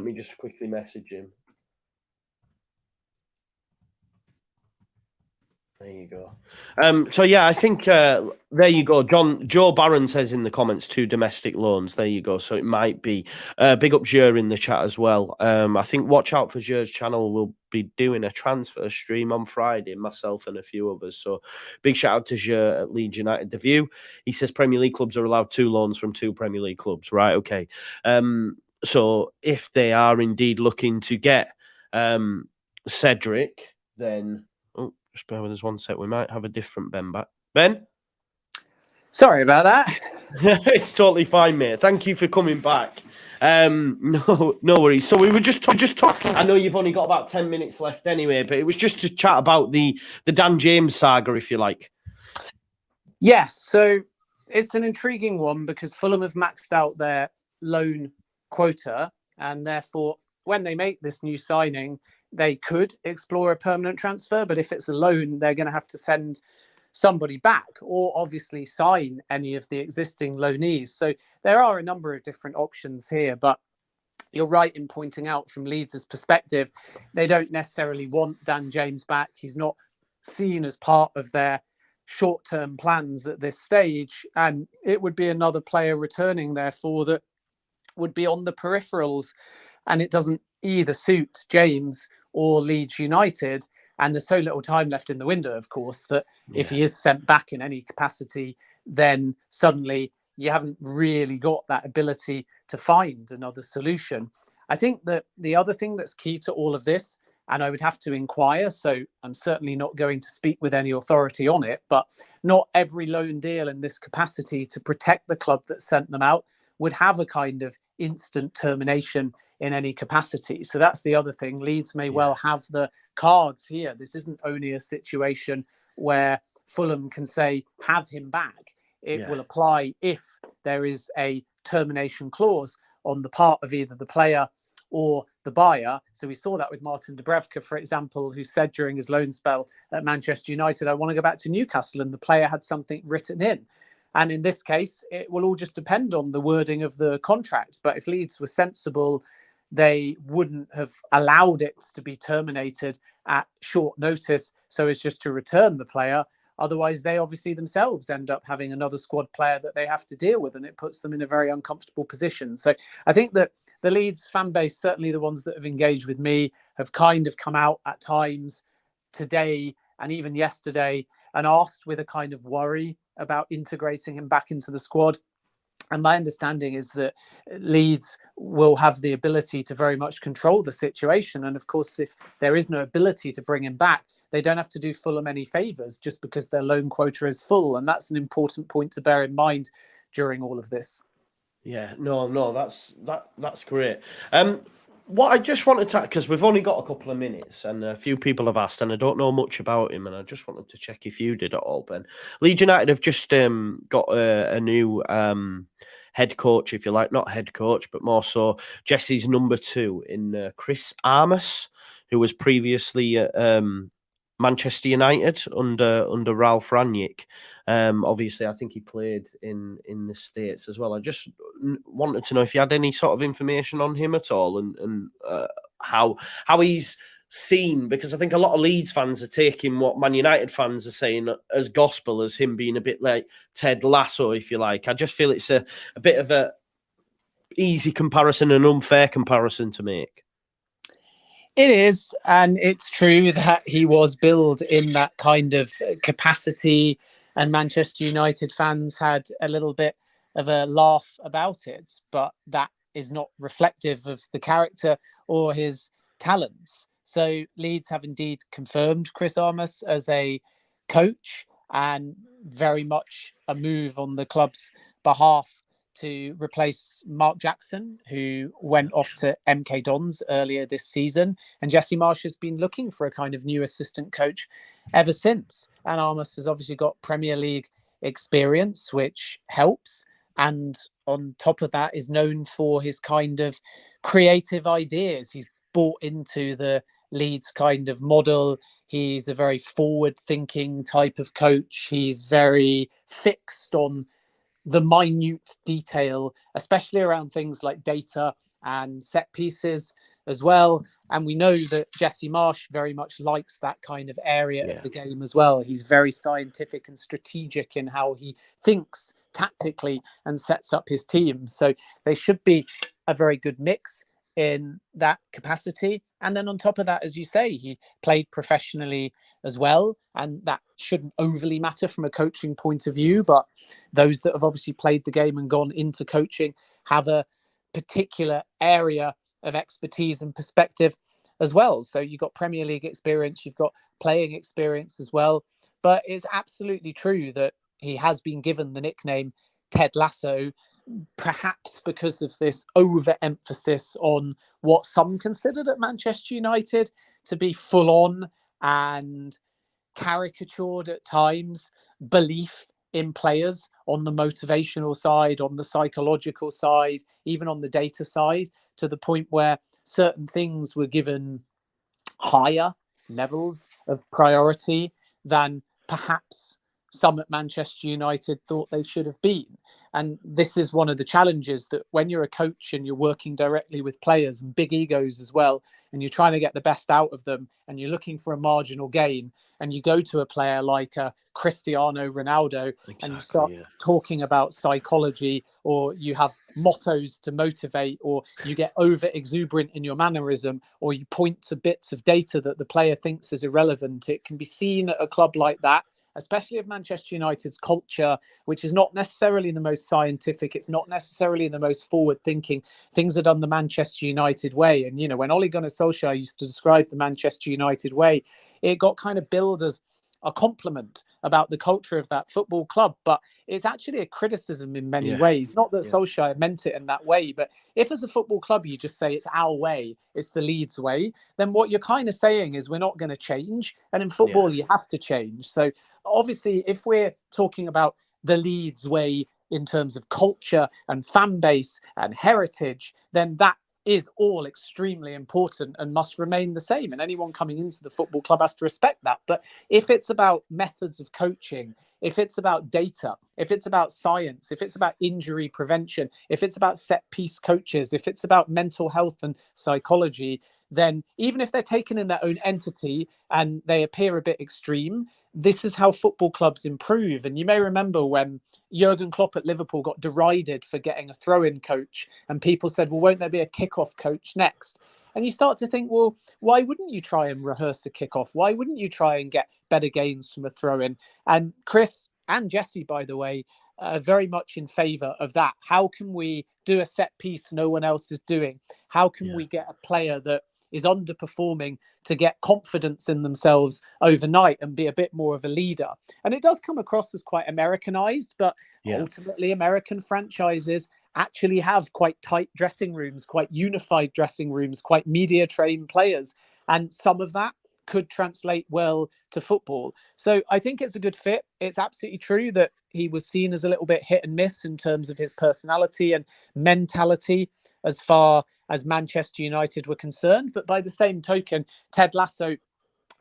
me just quickly message him. There you go. So yeah, I think there you go. Joe Barron says in the comments 2 domestic loans. There you go. So it might be big up Jer in the chat as well. I think watch out for Jer's channel. We'll be doing a transfer stream on Friday, myself and a few others. So big shout out to Jer at Leeds United. The View. He says Premier League clubs are allowed 2 loans from 2 Premier League clubs. Right. Okay. So if they are indeed looking to get Cedric, then. Just bear with us one sec. We might have a different Ben back. Ben? Sorry about that. It's totally fine, mate. Thank you for coming back. No worries. So we were just talking. I know you've only got about 10 minutes left anyway, but it was just to chat about the Dan James saga, if you like. Yes, so it's an intriguing one because Fulham have maxed out their loan quota, and therefore when they make this new signing, they could explore a permanent transfer, but if it's a loan, they're going to have to send somebody back or obviously sign any of the existing loanees. So there are a number of different options here, but you're right in pointing out from Leeds' perspective, they don't necessarily want Dan James back. He's not seen as part of their short-term plans at this stage, and it would be another player returning, therefore, that would be on the peripherals, and it doesn't either suit James or Leeds United. And there's so little time left in the window, of course, that if he is sent back in any capacity, then suddenly you haven't really got that ability to find another solution. I think that the other thing that's key to all of this, and I would have to inquire, so I'm certainly not going to speak with any authority on it, but not every loan deal in this capacity to protect the club that sent them out would have a kind of instant termination in any capacity. So that's the other thing. Leeds may well have the cards here. This isn't only a situation where Fulham can say, have him back. It will apply if there is a termination clause on the part of either the player or the buyer. So we saw that with Martin Dubravka, for example, who said during his loan spell at Manchester United, I want to go back to Newcastle, and the player had something written in. And in this case, it will all just depend on the wording of the contract. But if Leeds were sensible, they wouldn't have allowed it to be terminated at short notice so as just to return the player. Otherwise, they obviously themselves end up having another squad player that they have to deal with, and it puts them in a very uncomfortable position. So I think that the Leeds fan base, certainly the ones that have engaged with me, have kind of come out at times today and even yesterday and asked with a kind of worry about integrating him back into the squad. And my understanding is that Leeds will have the ability to very much control the situation. And of course, if there is no ability to bring him back, they don't have to do Fulham any favours just because their loan quota is full. And that's an important point to bear in mind during all of this. Yeah, no, that's great. What I just wanted to, because we've only got a couple of minutes and a few people have asked, and I don't know much about him, and I just wanted to check if you did at all, Ben. Leeds United have just got a new head coach, if you like, not head coach, but more so Jesse's number 2 in Chris Armas, who was previously at Manchester United under Ralph Rangnick. Obviously, I think he played in the States as well. I just wanted to know if you had any sort of information on him at all, and how he's seen, because I think a lot of Leeds fans are taking what Man United fans are saying as gospel, as him being a bit like Ted Lasso, if you like. I just feel it's a bit of a easy comparison, an unfair comparison to make. It is, and it's true that he was billed in that kind of capacity, and Manchester United fans had a little bit of a laugh about it, but that is not reflective of the character or his talents. So Leeds have indeed confirmed Chris Armas as a coach, and very much a move on the club's behalf to replace Mark Jackson, who went off to MK Dons earlier this season. And Jesse Marsh has been looking for a kind of new assistant coach ever since. And Armas has obviously got Premier League experience, which helps. And on top of that, is known for his kind of creative ideas. He's bought into the Leeds kind of model. He's a very forward-thinking type of coach. He's very fixed on the minute detail, especially around things like data and set pieces as well. And we know that Jesse Marsh very much likes that kind of area of the game as well. He's very scientific and strategic in how he thinks tactically and sets up his team. So they should be a very good mix in that capacity. And then on top of that, as you say, he played professionally as well, and that shouldn't overly matter from a coaching point of view, but those that have obviously played the game and gone into coaching have a particular area of expertise and perspective as well. So you've got Premier League experience, you've got playing experience as well, but it's absolutely true that he has been given the nickname Ted Lasso, perhaps because of this overemphasis on what some considered at Manchester United to be full on and caricatured at times belief in players on the motivational side, on the psychological side, even on the data side, to the point where certain things were given higher levels of priority than perhaps some at Manchester United thought they should have been. And this is one of the challenges, that when you're a coach and you're working directly with players and big egos as well, and you're trying to get the best out of them, and you're looking for a marginal gain, and you go to a player like Cristiano Ronaldo, and you start talking about psychology, or you have mottos to motivate, or you get over exuberant in your mannerism, or you point to bits of data that the player thinks is irrelevant, it can be seen at a club like that, especially of Manchester United's culture, which is not necessarily the most scientific. It's not necessarily the most forward-thinking. Things are done the Manchester United way. And, you know, when Ole Gunnar Solskjaer used to describe the Manchester United way, it got kind of billed as a compliment about the culture of that football club, but it's actually a criticism in many ways. Not that Solskjaer meant it in that way, but if as a football club you just say it's our way, it's the Leeds way, then what you're kind of saying is we're not going to change. And in football, you have to change. So obviously, if we're talking about the Leeds way in terms of culture and fan base and heritage, then that is all extremely important and must remain the same. And anyone coming into the football club has to respect that. But if it's about methods of coaching, if it's about data, if it's about science, if it's about injury prevention, if it's about set piece coaches, if it's about mental health and psychology, then even if they're taken in their own entity and they appear a bit extreme, this is how football clubs improve. And you may remember when Jurgen Klopp at Liverpool got derided for getting a throw-in coach, and people said, well, won't there be a kickoff coach next? And you start to think, well, why wouldn't you try and rehearse a kickoff? Why wouldn't you try and get better gains from a throw-in? And Chris and Jesse, by the way, are very much in favour of that. How can we do a set piece no one else is doing? How can we get a player that is underperforming to get confidence in themselves overnight and be a bit more of a leader? And it does come across as quite Americanized, but ultimately American franchises actually have quite tight dressing rooms, quite unified dressing rooms, quite media trained players. And some of that could translate well to football. So I think it's a good fit. It's absolutely true that he was seen as a little bit hit and miss in terms of his personality and mentality as far as Manchester United were concerned. But by the same token, Ted Lasso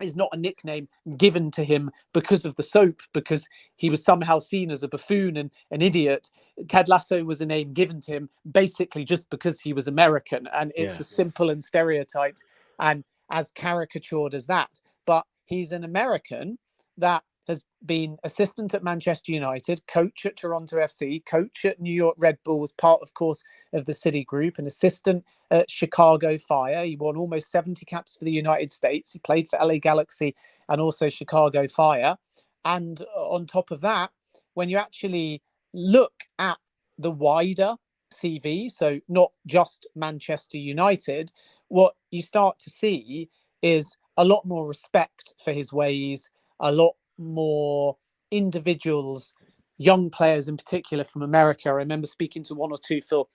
is not a nickname given to him because of the soap, because he was somehow seen as a buffoon and an idiot. Ted Lasso was a name given to him basically just because he was American, and it's as simple and stereotyped and as caricatured as that. But he's an American that has been assistant at Manchester United, coach at Toronto FC, coach at New York Red Bulls, part, of course, of the City Group, an assistant at Chicago Fire. He won almost 70 caps for the United States. He played for LA Galaxy and also Chicago Fire. And on top of that, when you actually look at the wider CV, so not just Manchester United, what you start to see is a lot more respect for his ways, a lot more individuals, young players in particular from America. I remember speaking to one or two, for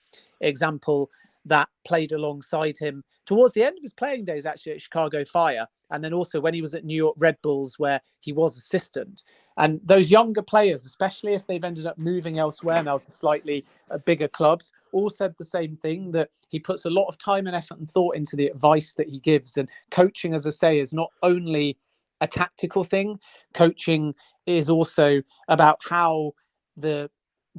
example, that played alongside him towards the end of his playing days, actually, at Chicago Fire. And then also when he was at New York Red Bulls, where he was assistant. And those younger players, especially if they've ended up moving elsewhere now to slightly bigger clubs, all said the same thing, that he puts a lot of time and effort and thought into the advice that he gives. And coaching, as I say, is not only a tactical thing. Coaching is also about how the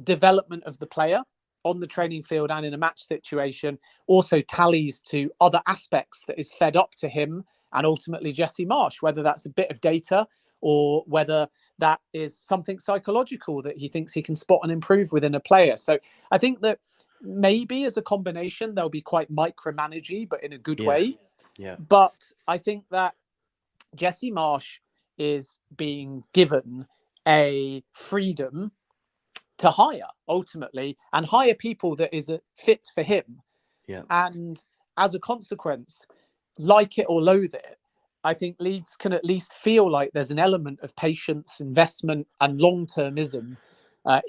development of the player on the training field and in a match situation also tallies to other aspects that is fed up to him and ultimately Jesse Marsch, whether that's a bit of data or whether that is something psychological that he thinks he can spot and improve within a player. So I think that maybe as a combination, they'll be quite micromanagey, but in a good way. Yeah. But I think that Jesse Marsch is being given a freedom to hire ultimately and hire people that is a fit for him. Yeah. And as a consequence, like it or loathe it, I think Leeds can at least feel like there's an element of patience, investment and long-termism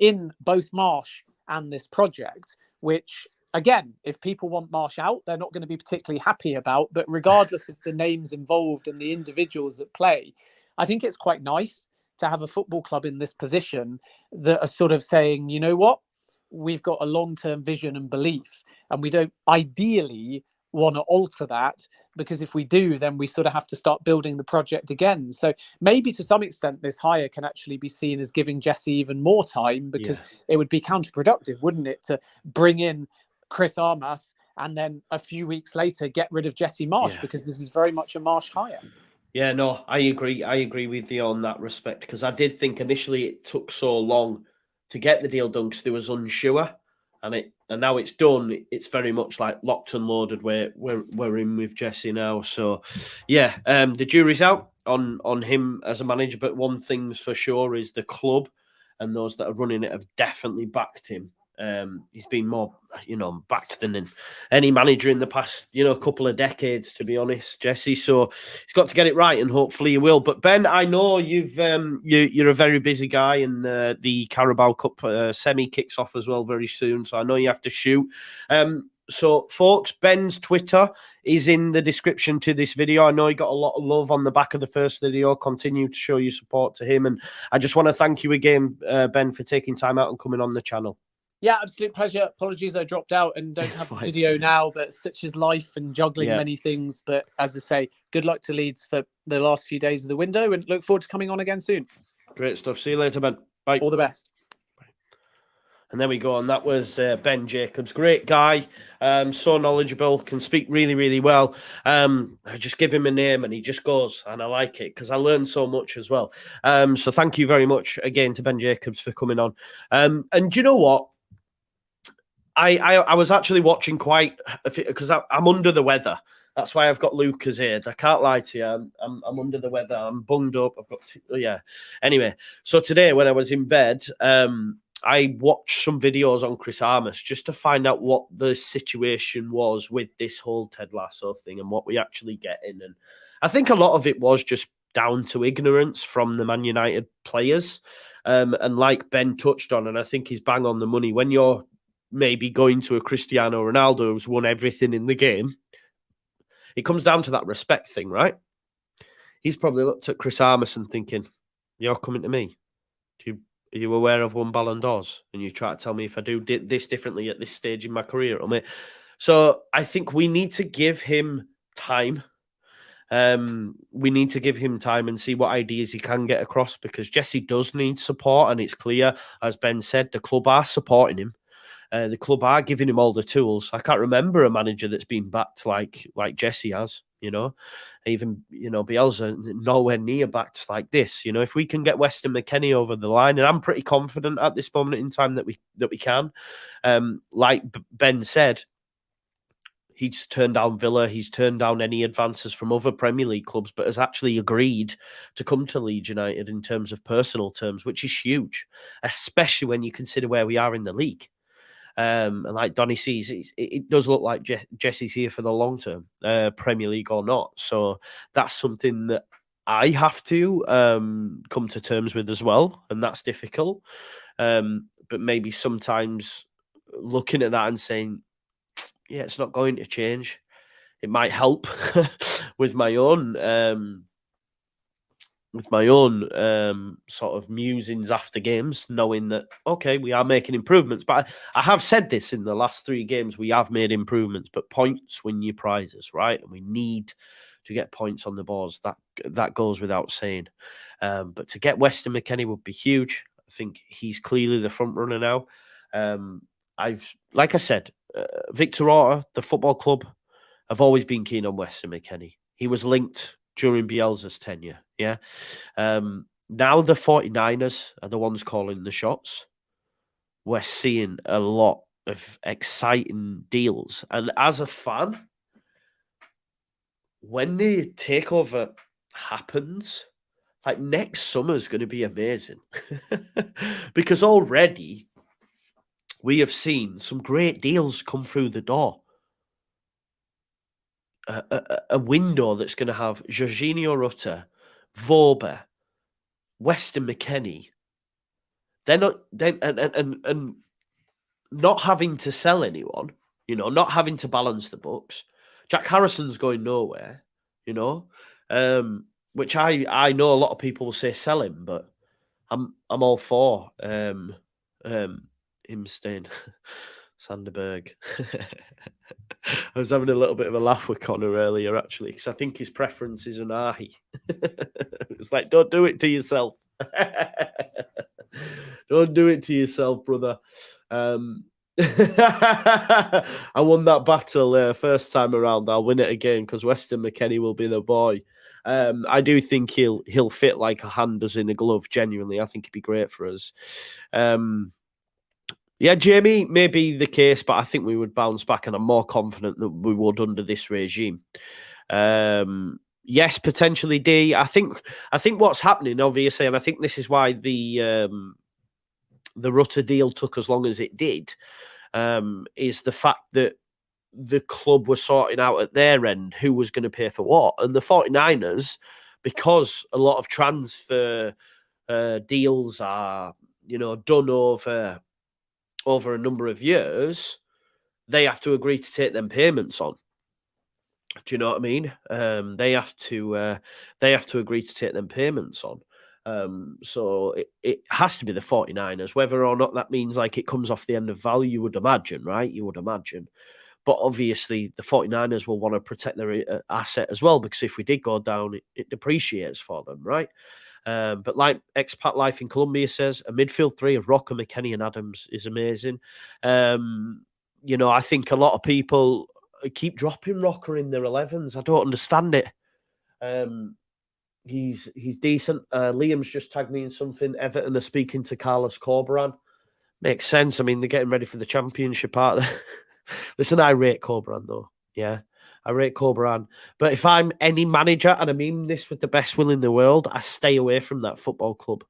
in both Marsch and this project, which again, if people want Marsch out, they're not going to be particularly happy about. But regardless of the names involved and the individuals that play, I think it's quite nice to have a football club in this position that are sort of saying, you know what, we've got a long-term vision and belief, and we don't ideally want to alter that, because if we do, then we sort of have to start building the project again. So maybe to some extent, this hire can actually be seen as giving Jesse even more time, because it would be counterproductive, wouldn't it, to bring in Chris Armas and then a few weeks later get rid of Jesse Marsch, because this is very much a Marsch hire. Yeah, no, I agree. I agree with you on that respect, because I did think initially it took so long to get the deal done because they was unsure, and now it's done. It's very much like locked and loaded. We're in with Jesse now. So yeah, the jury's out on him as a manager. But one thing's for sure is the club and those that are running it have definitely backed him. He's been more, backed than any manager in the past, couple of decades, to be honest, Jesse. So he's got to get it right, and hopefully he will. But Ben, I know you're a very busy guy, and the Carabao Cup semi kicks off as well very soon. So I know you have to shoot. So, folks, Ben's Twitter is in the description to this video. I know he got a lot of love on the back of the first video. Continue to show your support to him, and I just want to thank you again, Ben, for taking time out and coming on the channel. Yeah, absolute pleasure. Apologies, I dropped out and don't have a video now, but such is life and juggling many things. But as I say, good luck to Leeds for the last few days of the window, and look forward to coming on again soon. Great stuff. See you later, Ben. Bye. All the best. And there we go. And that was Ben Jacobs. Great guy. So knowledgeable. Can speak really, really well. I just give him a name and he just goes. And I like it because I learned so much as well. So thank you very much again to Ben Jacobs for coming on. And do you know what? I was actually watching quite, because I'm under the weather. That's why I've got Lucas here. I can't lie to you. I'm under the weather. I'm bunged up. I've got Anyway, so today when I was in bed, I watched some videos on Chris Armas just to find out what the situation was with this whole Ted Lasso thing and what we actually get in. And I think a lot of it was just down to ignorance from the Man United players. And like Ben touched on, and I think he's bang on the money, when you're maybe going to a Cristiano Ronaldo who's won everything in the game, it comes down to that respect thing, right? He's probably looked at Chris Armas and thinking, you're coming to me. Are you aware I've won Ballon d'Ors? And you try to tell me if I do this differently at this stage in my career. So I think we need to give him time. We need to give him time and see what ideas he can get across, because Jesse does need support. And it's clear, as Ben said, the club are supporting him. The club are giving him all the tools. I can't remember a manager that's been backed like Jesse has. Even, Bielsa nowhere near backs like this. If we can get Weston McKennie over the line, and I'm pretty confident at this moment in time that we can. Like Ben said, he's turned down Villa, he's turned down any advances from other Premier League clubs, but has actually agreed to come to Leeds United in terms of personal terms, which is huge, especially when you consider where we are in the league. And like Donny sees, it does look like Jesse's here for the long term, Premier League or not. So that's something that I have to come to terms with as well, and that's difficult. But maybe sometimes looking at that and saying, yeah, it's not going to change. It might help with my own sort of musings after games, knowing that, okay, we are making improvements. But I have said this in the last 3 games, we have made improvements, but points win you prizes, right? And we need to get points on the boards. That goes without saying. But to get Weston McKennie would be huge. I think he's clearly the front runner now. Like I said, Victor Orta, the football club, have always been keen on Weston McKennie. He was linked during Bielsa's tenure, yeah? Now the 49ers are the ones calling the shots. We're seeing a lot of exciting deals. And as a fan, when the takeover happens, like next summer is going to be amazing. Because already we have seen some great deals come through the door. A window that's going to have Jorginho Rutter, Vorber, Weston McKennie. They're not and not having to sell anyone, not having to balance the books. Jack Harrison's going nowhere, which I know a lot of people will say sell him, but I'm all for him staying. Sanderberg. I was having a little bit of a laugh with Connor earlier, actually, because I think his preference is Ounahi. It's like, don't do it to yourself. Don't do it to yourself, brother. I won that battle first time around. I'll win it again because Weston McKennie will be the boy. I do think he'll fit like a hand does in a glove. Genuinely, I think he'd be great for us. Yeah, Jamie may be the case, but I think we would bounce back, and I'm more confident that we would under this regime. Yes, potentially D. I think what's happening, obviously, and I think this is why the Rutter deal took as long as it did, is the fact that the club was sorting out at their end who was going to pay for what. And the 49ers, because a lot of transfer deals are, done over a number of years, they have to agree to take them payments on. Do you know what I mean? They have to agree to take them payments on. So it has to be the 49ers, whether or not that means like it comes off the end of value, you would imagine, right? You would imagine. But obviously the 49ers will want to protect their asset as well, because if we did go down, it depreciates for them, right? But like Expat Life in Colombia says, a midfield 3 of Rocker, McKennie and Adams is amazing. I think a lot of people keep dropping Rocker in their 11s. I don't understand it. He's decent. Liam's just tagged me in something. Everton are speaking to Carlos Corberan. Makes sense. I mean, they're getting ready for the championship, aren't they? Listen, I rate Corberan though. Yeah, I rate Corberan. But if I'm any manager, and I mean this with the best will in the world, I stay away from that football club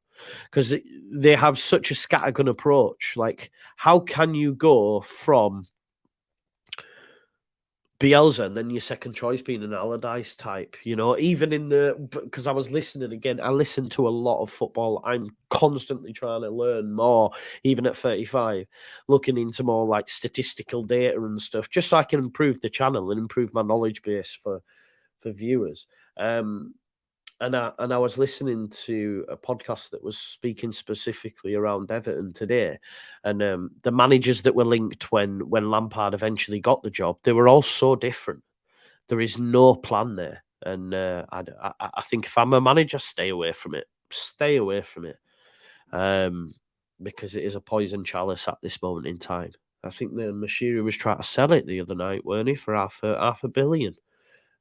because they have such a scattergun approach. Like, how can you go from Bielsa and then your second choice being an Allardyce type, even in because I was listening again, I listen to a lot of football. I'm constantly trying to learn more, even at 35, looking into more like statistical data and stuff, just so I can improve the channel and improve my knowledge base for viewers. And I was listening to a podcast that was speaking specifically around Everton today, and the managers that were linked when Lampard eventually got the job, they were all so different. There is no plan there, and I think if I'm a manager, stay away from it. Stay away from it, because it is a poison chalice at this moment in time. I think the Mashiri was trying to sell it the other night, weren't he, for half a billion.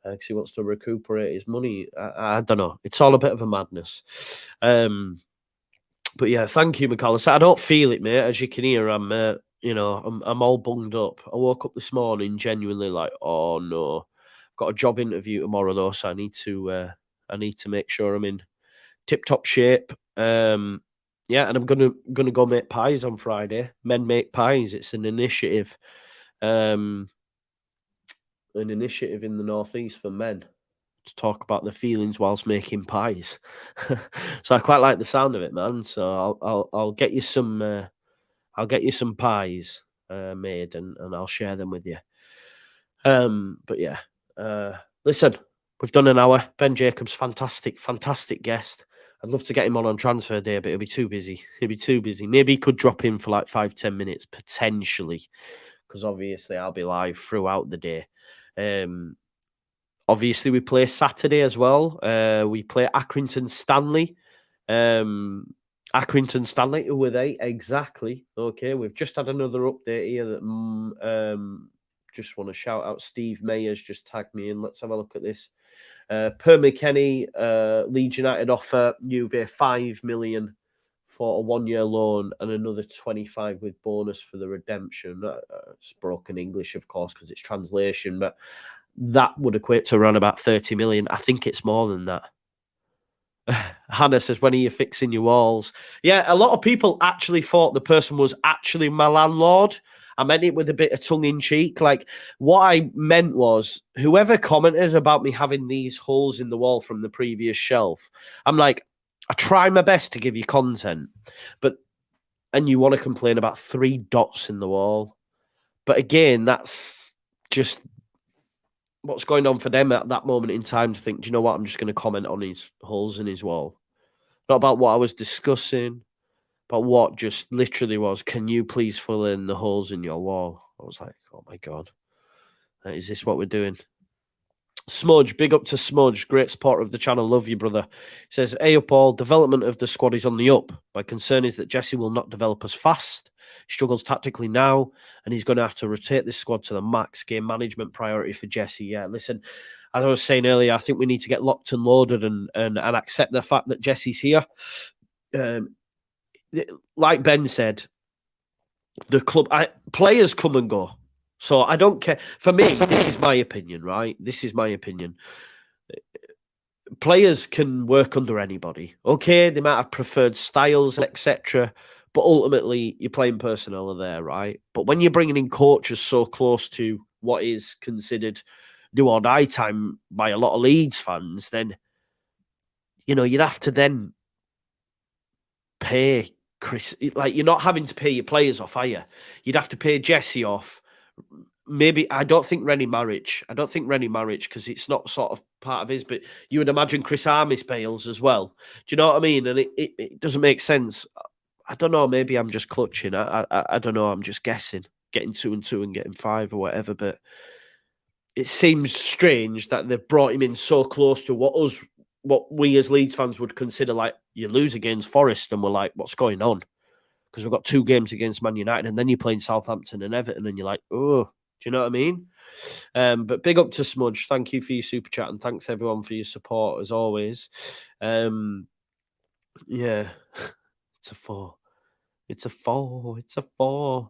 because he wants to recuperate his money. I don't know. It's all a bit of a madness. But yeah, thank you, McCallum. I don't feel it, mate. As you can hear, I'm all bunged up. I woke up this morning genuinely like, oh no, I've got a job interview tomorrow though, so I need to make sure I'm in tip-top shape. Yeah, and I'm gonna go make pies on Friday. Men make pies. It's an initiative. An initiative in the northeast for men to talk about their feelings whilst making pies. So I quite like the sound of it, man. So I'll get you some pies made and I'll share them with you. But yeah, listen, we've done an hour. Ben Jacobs, fantastic guest. I'd love to get him on transfer day, but he'll be too busy. Maybe he could drop in for like 5-10 minutes potentially, because obviously I'll be live throughout the day. Obviously we play Saturday as well. We play Accrington Stanley. Accrington Stanley, who were they exactly? Okay, we've just had another update here that just want to shout out Steve Mayer's just tagged me in. Let's have a look at this. Per McKennie, Leeds United offer Juve 5 million for a 1-year loan and another 25 with bonus for the redemption. It's broken English, of course, because it's translation, but that would equate to around about 30 million. I think it's more than that. Hannah says, when are you fixing your walls? Yeah, a lot of people actually thought the person was actually my landlord. I meant it with a bit of tongue-in-cheek. Like, what I meant was, whoever commented about me having these holes in the wall from the previous shelf, I'm like, I try my best to give you content, and you want to complain about 3 dots in the wall. But again, that's just what's going on for them at that moment in time to think, do you know what, I'm just going to comment on his holes in his wall. Not about what I was discussing, but what just literally was, can you please fill in the holes in your wall? I was like, oh my God, is this what we're doing? Smudge, big up to Smudge, great supporter of the channel, love you, brother. He says, hey up all, development of the squad is on the up. My concern is that Jesse will not develop as fast. He struggles tactically now, and he's going to have to rotate this squad to the max. Game management priority for Jesse. Yeah, listen, as I was saying earlier, I think we need to get locked and loaded and accept the fact that Jesse's here. Like Ben said, the club, players come and go. So I don't care. For me, this is my opinion, right? This is my opinion. Players can work under anybody. Okay, they might have preferred styles, etc. But ultimately, your playing personnel are there, right? But when you're bringing in coaches so close to what is considered do or die time by a lot of Leeds fans, then, you know, you'd have to then pay Chris. Like, you're not having to pay your players off, are you? You'd have to pay Jesse off. Maybe, I don't think Rennie Marriage, because it's not sort of part of his, but you would imagine Chris Armis bails as well. Do you know what I mean? And it doesn't make sense. I don't know, maybe I'm just clutching. I don't know, I'm just guessing, getting 2 and 2 and getting 5 or whatever, but it seems strange that they've brought him in so close to what we as Leeds fans would consider like, you lose against Forest and we're like, what's going on? Because we've got 2 games against Man United and then you're playing Southampton and Everton and you're like, oh, do you know what I mean? But big up to Smudge. Thank you for your super chat and thanks everyone for your support as always. Yeah, it's a 4. It's a 4. It's a 4.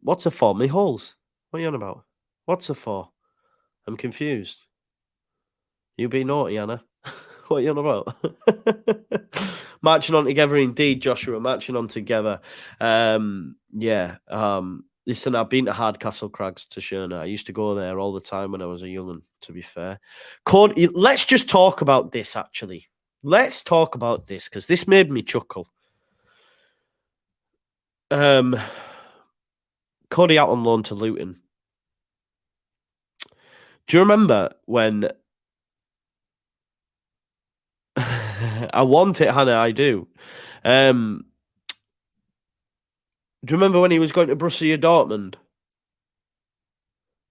What's a 4? Me holes. What are you on about? What's a 4? I'm confused. You be naughty, Anna. What are you on about? Marching on together, indeed, Joshua. Marching on together. Yeah. Listen, I've been to Hardcastle Crags to Sherna. I used to go there all the time when I was a young'un, to be fair. Let's just talk about this, actually. Let's talk about this, because this made me chuckle. Cody out on loan to Luton. Do you remember when... I want it, Hannah, I do. Do you remember when he was going to Borussia Dortmund?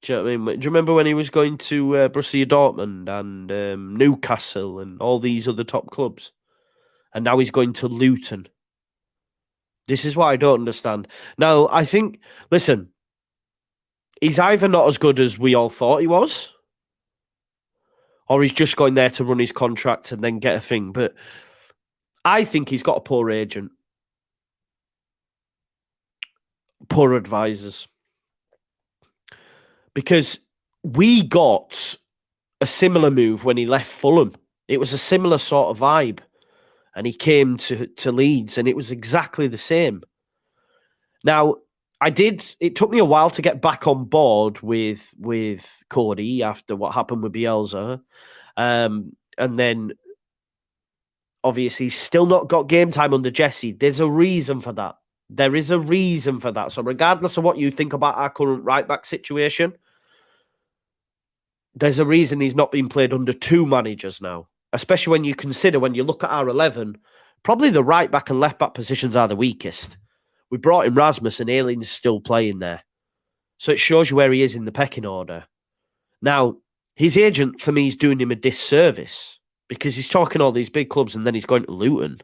Do you know what I mean? Do you remember when he was going to Borussia Dortmund and Newcastle and all these other top clubs? And now he's going to Luton. This is what I don't understand. Now, I think, listen, he's either not as good as we all thought he was, or he's just going there to run his contract and then get a thing. But I think he's got a poor agent, poor advisors, because we got a similar move when he left Fulham. It was a similar sort of vibe, and he came to Leeds, and it was exactly the same. Now, it took me a while to get back on board with Cody after what happened with Bielsa. And then, obviously, he's still not got game time under Jesse. There's a reason for that. There is a reason for that. So regardless of what you think about our current right-back situation, there's a reason he's not being played under 2 managers now. Especially when you consider, when you look at our 11, probably the right-back and left-back positions are the weakest. We brought in Rasmus and Aileen's still playing there. So it shows you where he is in the pecking order. Now, his agent, for me, is doing him a disservice because he's talking all these big clubs and then he's going to Luton.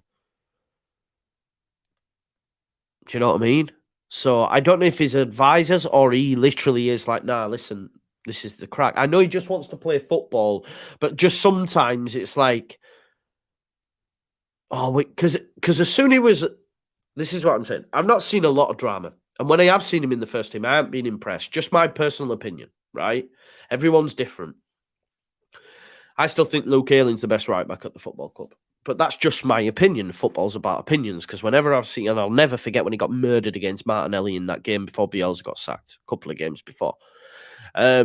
Do you know what I mean? So I don't know if his advisors or he literally is like, nah, listen, this is the crack. I know he just wants to play football, but just sometimes it's like, oh, wait, because as soon as he was... This is what I'm saying. I've not seen a lot of drama. And when I have seen him in the first team, I haven't been impressed. Just my personal opinion, right? Everyone's different. I still think Luke Ayling's the best right back at the football club. But that's just my opinion. Football's about opinions. Because whenever I've seen, and I'll never forget when he got murdered against Martinelli in that game before Bielsa got sacked, a couple of games before. I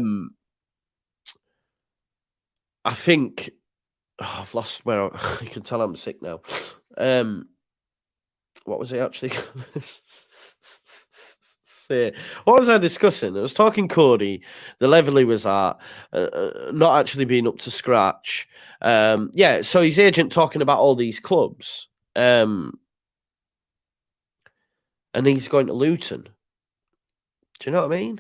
think... Oh, I've lost where... You can tell I'm sick now. What was it actually? What was I discussing? I was talking Cody. The level he was at, not actually being up to scratch. Yeah, so his agent talking about all these clubs. And he's going to Luton. Do you know what I mean?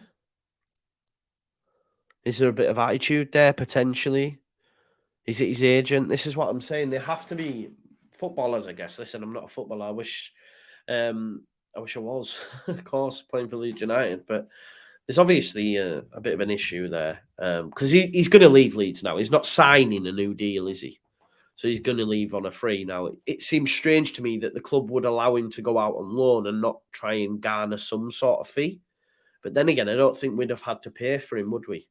Is there a bit of attitude there, potentially? Is it his agent? This is what I'm saying. They have to be... Footballers, I guess. Listen, I'm not a footballer. I wish I was, of course, playing for Leeds United. But there's obviously a bit of an issue there because he's going to leave Leeds now. He's not signing a new deal, is he? So he's going to leave on a free. Now, it seems strange to me that the club would allow him to go out on loan and not try and garner some sort of fee. But then again, I don't think we'd have had to pay for him, would we?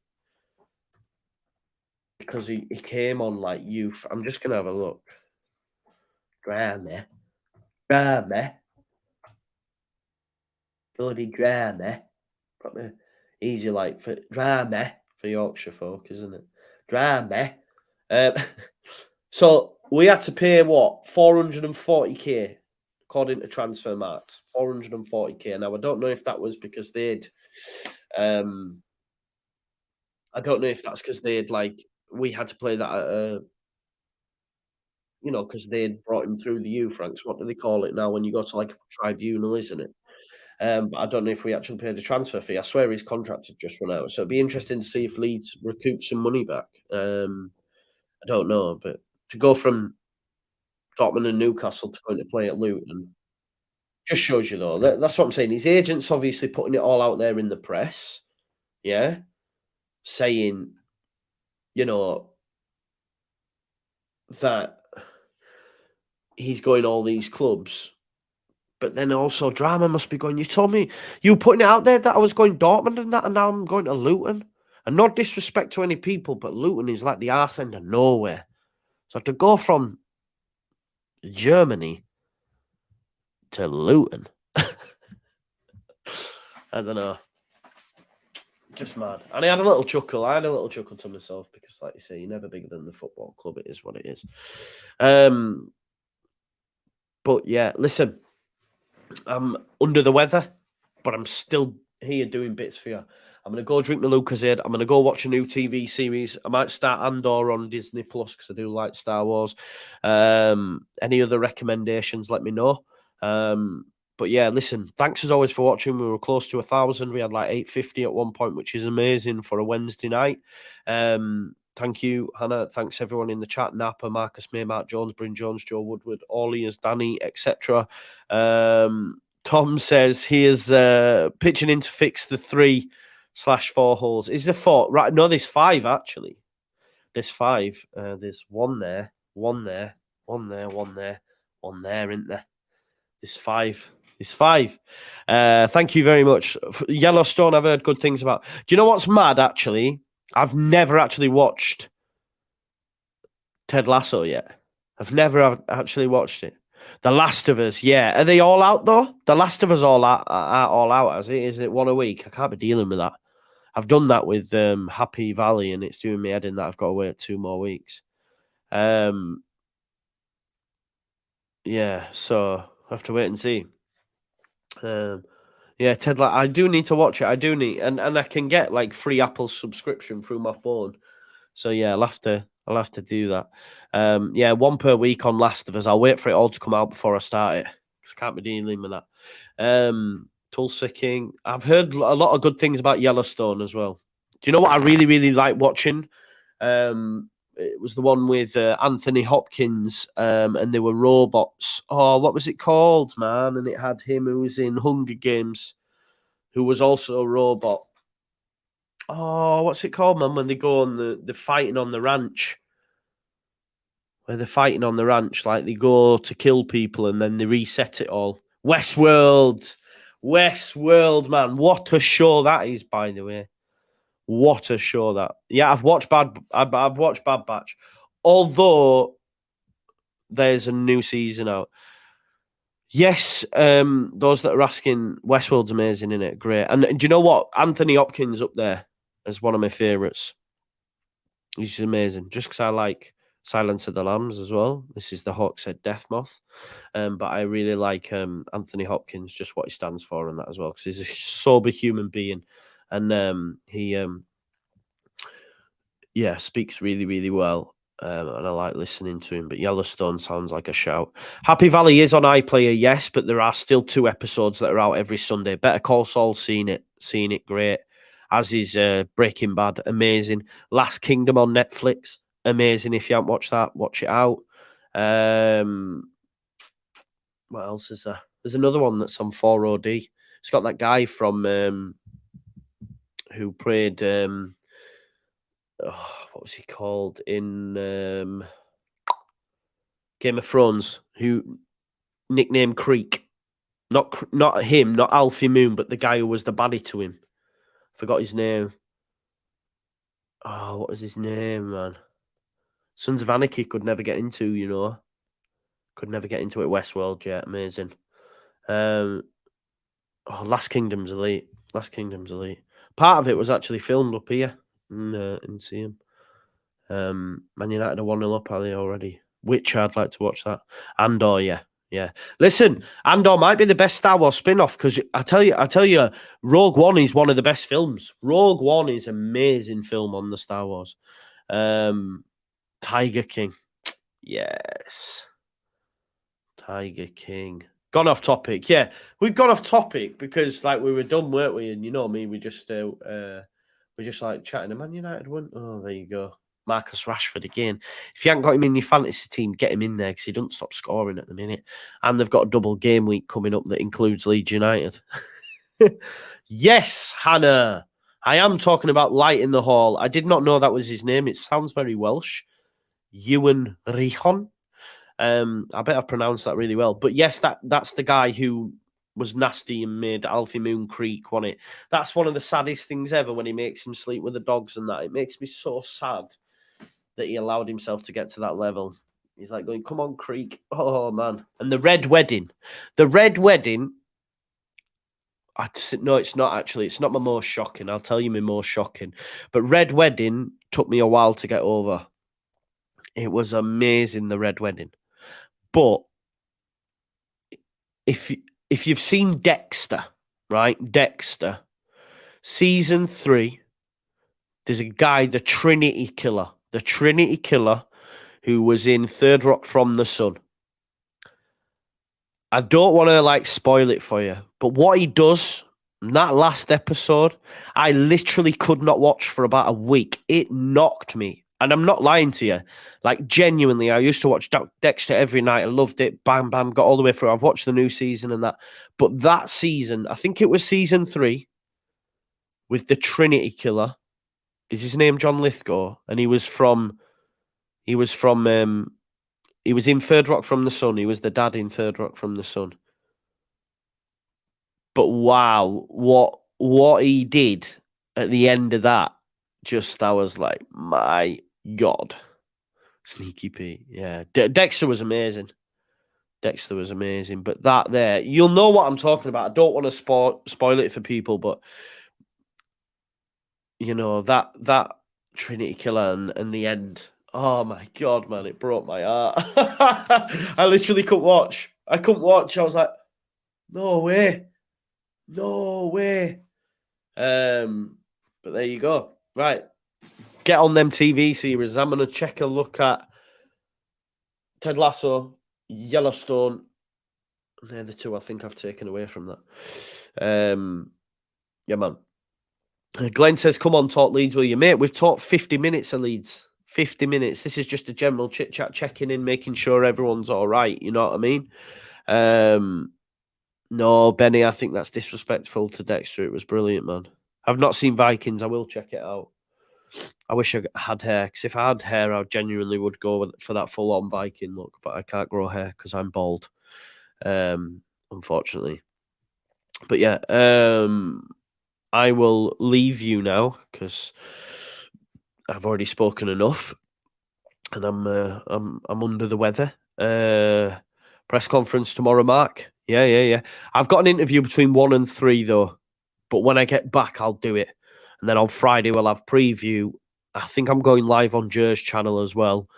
Because he came on like youth. I'm just going to have a look. Drama. Bloody drama. Probably easy like for drama for Yorkshire folk, isn't it? Drama. So we had to pay what? 440k according to Transfermarkt. 440k. Now I don't know if that was because they'd I don't know if that's because they'd like we had to play that at you know, because they'd brought him through the youth ranks. What do they call it now when you go to like a tribunal, isn't it? But I don't know if we actually paid a transfer fee. I swear his contract had just run out. So it'd be interesting to see if Leeds recoup some money back. I don't know. But to go from Dortmund and Newcastle to going to play at Luton just shows you, though. That's what I'm saying. His agent's obviously putting it all out there in the press. Yeah. Saying, you know, that he's going all these clubs. But then also drama must be going, you told me, you putting it out there that I was going Dortmund and that, and now I'm going to Luton. And no disrespect to any people, but Luton is like the arse end of nowhere. So to go from Germany to Luton, I don't know. Just mad. And I had a little chuckle. I had a little chuckle to myself because, like you say, you're never bigger than the football club. It is what it is. But yeah, listen, I'm under the weather, but I'm still here doing bits for you. I'm going to go drink my Lucozade. I'm going to go watch a new TV series. I might start Andor on Disney Plus because I do like Star Wars. Any other recommendations, let me know. But yeah, listen, thanks as always for watching. We were close to 1,000. We had like 850 at one point, which is amazing for a Wednesday night. Thank you, Hannah. Thanks everyone in the chat. Napa, Marcus May, Mark Jones, Bryn Jones, Joe Woodward, Orleans, Danny, etc. Tom says he is pitching in to fix the 3/4 holes. Is there 4? Right, no, there's 5 actually. There's 5. There's one there, one there, one there, one there, one there, isn't there? There's 5. There's 5. Thank you very much. Yellowstone, I've heard good things about. Do you know what's mad, actually? I've never actually watched Ted Lasso yet. I've never actually watched it. The Last of Us, yeah. Are they all out, though? The Last of Us all out, is it? Is it one a week? I can't be dealing with that. I've done that with Happy Valley, and it's doing me head in that I've got to wait 2 more weeks. Yeah, so I have to wait and see. Yeah, Ted, I do need to watch it. I do need, and I can get like free Apple subscription through my phone. So yeah, I'll have to do that. Yeah, 1 per week on Last of Us. I'll wait for it all to come out before I start it. I can't be dealing with that. Tulsa King. I've heard a lot of good things about Yellowstone as well. Do you know what I really, really like watching? It was the one with Anthony Hopkins, and they were robots. Oh, what was it called, man? And it had him who was in Hunger Games, who was also a robot. Oh, what's it called, man? When they go on the fighting on the ranch. Where they're fighting on the ranch, like they go to kill people and then they reset it all. Westworld. Westworld, man. What a show that is, by the way. What a show that. Yeah, I've watched Bad Batch. Although there's a new season out. Yes, those that are asking, Westworld's amazing, isn't it? Great. And do you know what? Anthony Hopkins up there as one of my favourites. He's amazing. Just because I like Silence of the Lambs as well. This is the Hawkshead Death Moth. But I really like Anthony Hopkins, just what he stands for and that as well, because he's a sober human being. And he speaks really, really well. And I like listening to him. But Yellowstone sounds like a shout. Happy Valley is on iPlayer, yes, but there are still 2 episodes that are out every Sunday. Better Call Saul, seen it, great. As is Breaking Bad, amazing. Last Kingdom on Netflix, amazing. If you haven't watched that, watch it out. What else is there? There's another one that's on 4OD. It's got that guy from who played what was he called in Game of Thrones? Who nicknamed Creek? Not him, not Alfie Moon, but the guy who was the baddie to him. Forgot his name. Oh, what was his name, man? Sons of Anarchy could never get into, you know. Could never get into it. Westworld, yeah, amazing. Last Kingdom's elite. Last Kingdom's elite. Part of it was actually filmed up here in Seaham. Man United are 1-0 up, are they already? Which I'd like to watch that. Andor, yeah. Listen, Andor might be the best Star Wars spin-off because I tell you, Rogue One is one of the best films. Rogue One is an amazing film on the Star Wars. Tiger King. Yes. Tiger King. Gone off topic. Yeah, we've gone off topic because like we were done, weren't we? And you know me, we just like chatting. And Man United won. Oh, there you go. Marcus Rashford again. If you haven't got him in your fantasy team, get him in there because he doesn't stop scoring at the minute. And they've got a double game week coming up that includes Leeds United. Yes, Hannah. I am talking about Light in the Hall. I did not know that was his name. It sounds very Welsh. Ewan Rihon. I bet I've pronounced that really well. But yes, that's the guy who was nasty and made Alfie Moon Creek, wasn't it? That's one of the saddest things ever when he makes him sleep with the dogs and that. It makes me so sad that he allowed himself to get to that level. He's like going, come on, Creek. Oh, man. And the Red Wedding. The Red Wedding, no, it's not actually. It's not my most shocking. I'll tell you my most shocking. But Red Wedding took me a while to get over. It was amazing, the Red Wedding. But if you've seen Dexter, right? Dexter, season 3, there's a guy, the Trinity Killer, who was in Third Rock from the Sun. I don't want to like spoil it for you, but what he does in that last episode, I literally could not watch for about a week. It knocked me. And I'm not lying to you. Like, genuinely, I used to watch Dexter every night. I loved it. Bam, bam, got all the way through. I've watched the new season and that. But that season, I think it was season 3, with the Trinity Killer. Is his name John Lithgow? And he was in Third Rock from the Sun. He was the dad in Third Rock from the Sun. But wow, what he did at the end of that, I was like, my God. Sneaky Pete, yeah. Dexter was amazing. But that there, you'll know what I'm talking about. I don't want to spoil it for people, but you know, that Trinity killer and the end. Oh my God, man, it broke my heart. I literally couldn't watch. I was like, no way. But there you go. Right. Get on them TV series. I'm going to check a look at Ted Lasso, Yellowstone. They're the two I think I've taken away from that. Yeah, man. Glenn says, come on, talk Leeds, will you? Mate, we've talked 50 minutes of Leeds. 50 minutes. This is just a general chit-chat, checking in, making sure everyone's all right. You know what I mean? No, Benny, I think that's disrespectful to Dexter. It was brilliant, man. I've not seen Vikings. I will check it out. I wish I had hair, because if I had hair, I genuinely would go for that full-on Viking look, but I can't grow hair because I'm bald, unfortunately. But yeah, I will leave you now because I've already spoken enough, and I'm under the weather. Press conference tomorrow, Mark. Yeah. I've got an interview between 1 and 3 though, but when I get back, I'll do it. And then on Friday, we'll have preview. I think I'm going live on Jer's channel as well.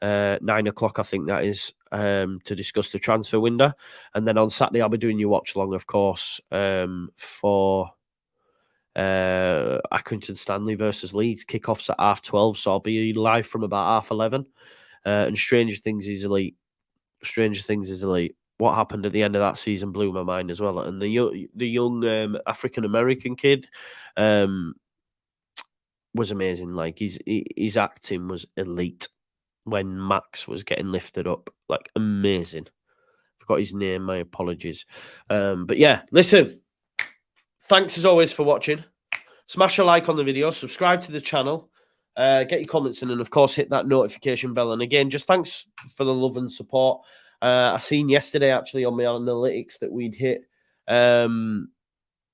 9 o'clock, I think that is, to discuss the transfer window. And then on Saturday, I'll be doing your watch along, of course, for Accrington Stanley versus Leeds. Kickoffs at 12:30, so I'll be live from about 11:30. And Stranger Things is elite. What happened at the end of that season blew my mind as well. And the young African American kid was amazing. Like his acting was elite when Max was getting lifted up. Like amazing. Forgot his name. My apologies. But yeah, listen. Thanks as always for watching. Smash a like on the video. Subscribe to the channel. Get your comments in, and of course hit that notification bell. And again, just thanks for the love and support. I seen yesterday actually on my analytics that we'd hit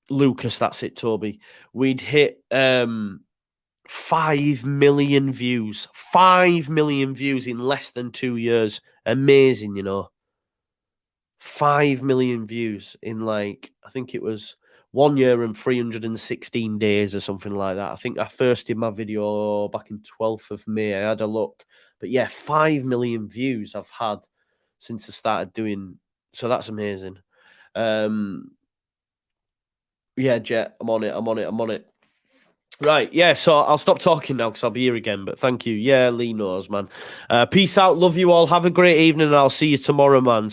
Lucas, that's it, Toby. We'd hit 5 million views. 5 million views in less than 2 years. Amazing, you know. 5 million views in I think it was 1 year and 316 days or something like that. I think I first did my video back in 12th of May. I had a look. But yeah, 5 million views I've had since I started doing. So that's amazing. Yeah, Jet, I'm on it. Right, yeah, so I'll stop talking now because I'll be here again, but thank you. Yeah, Lee knows, man. Peace out, love you all. Have a great evening, and I'll see you tomorrow, man.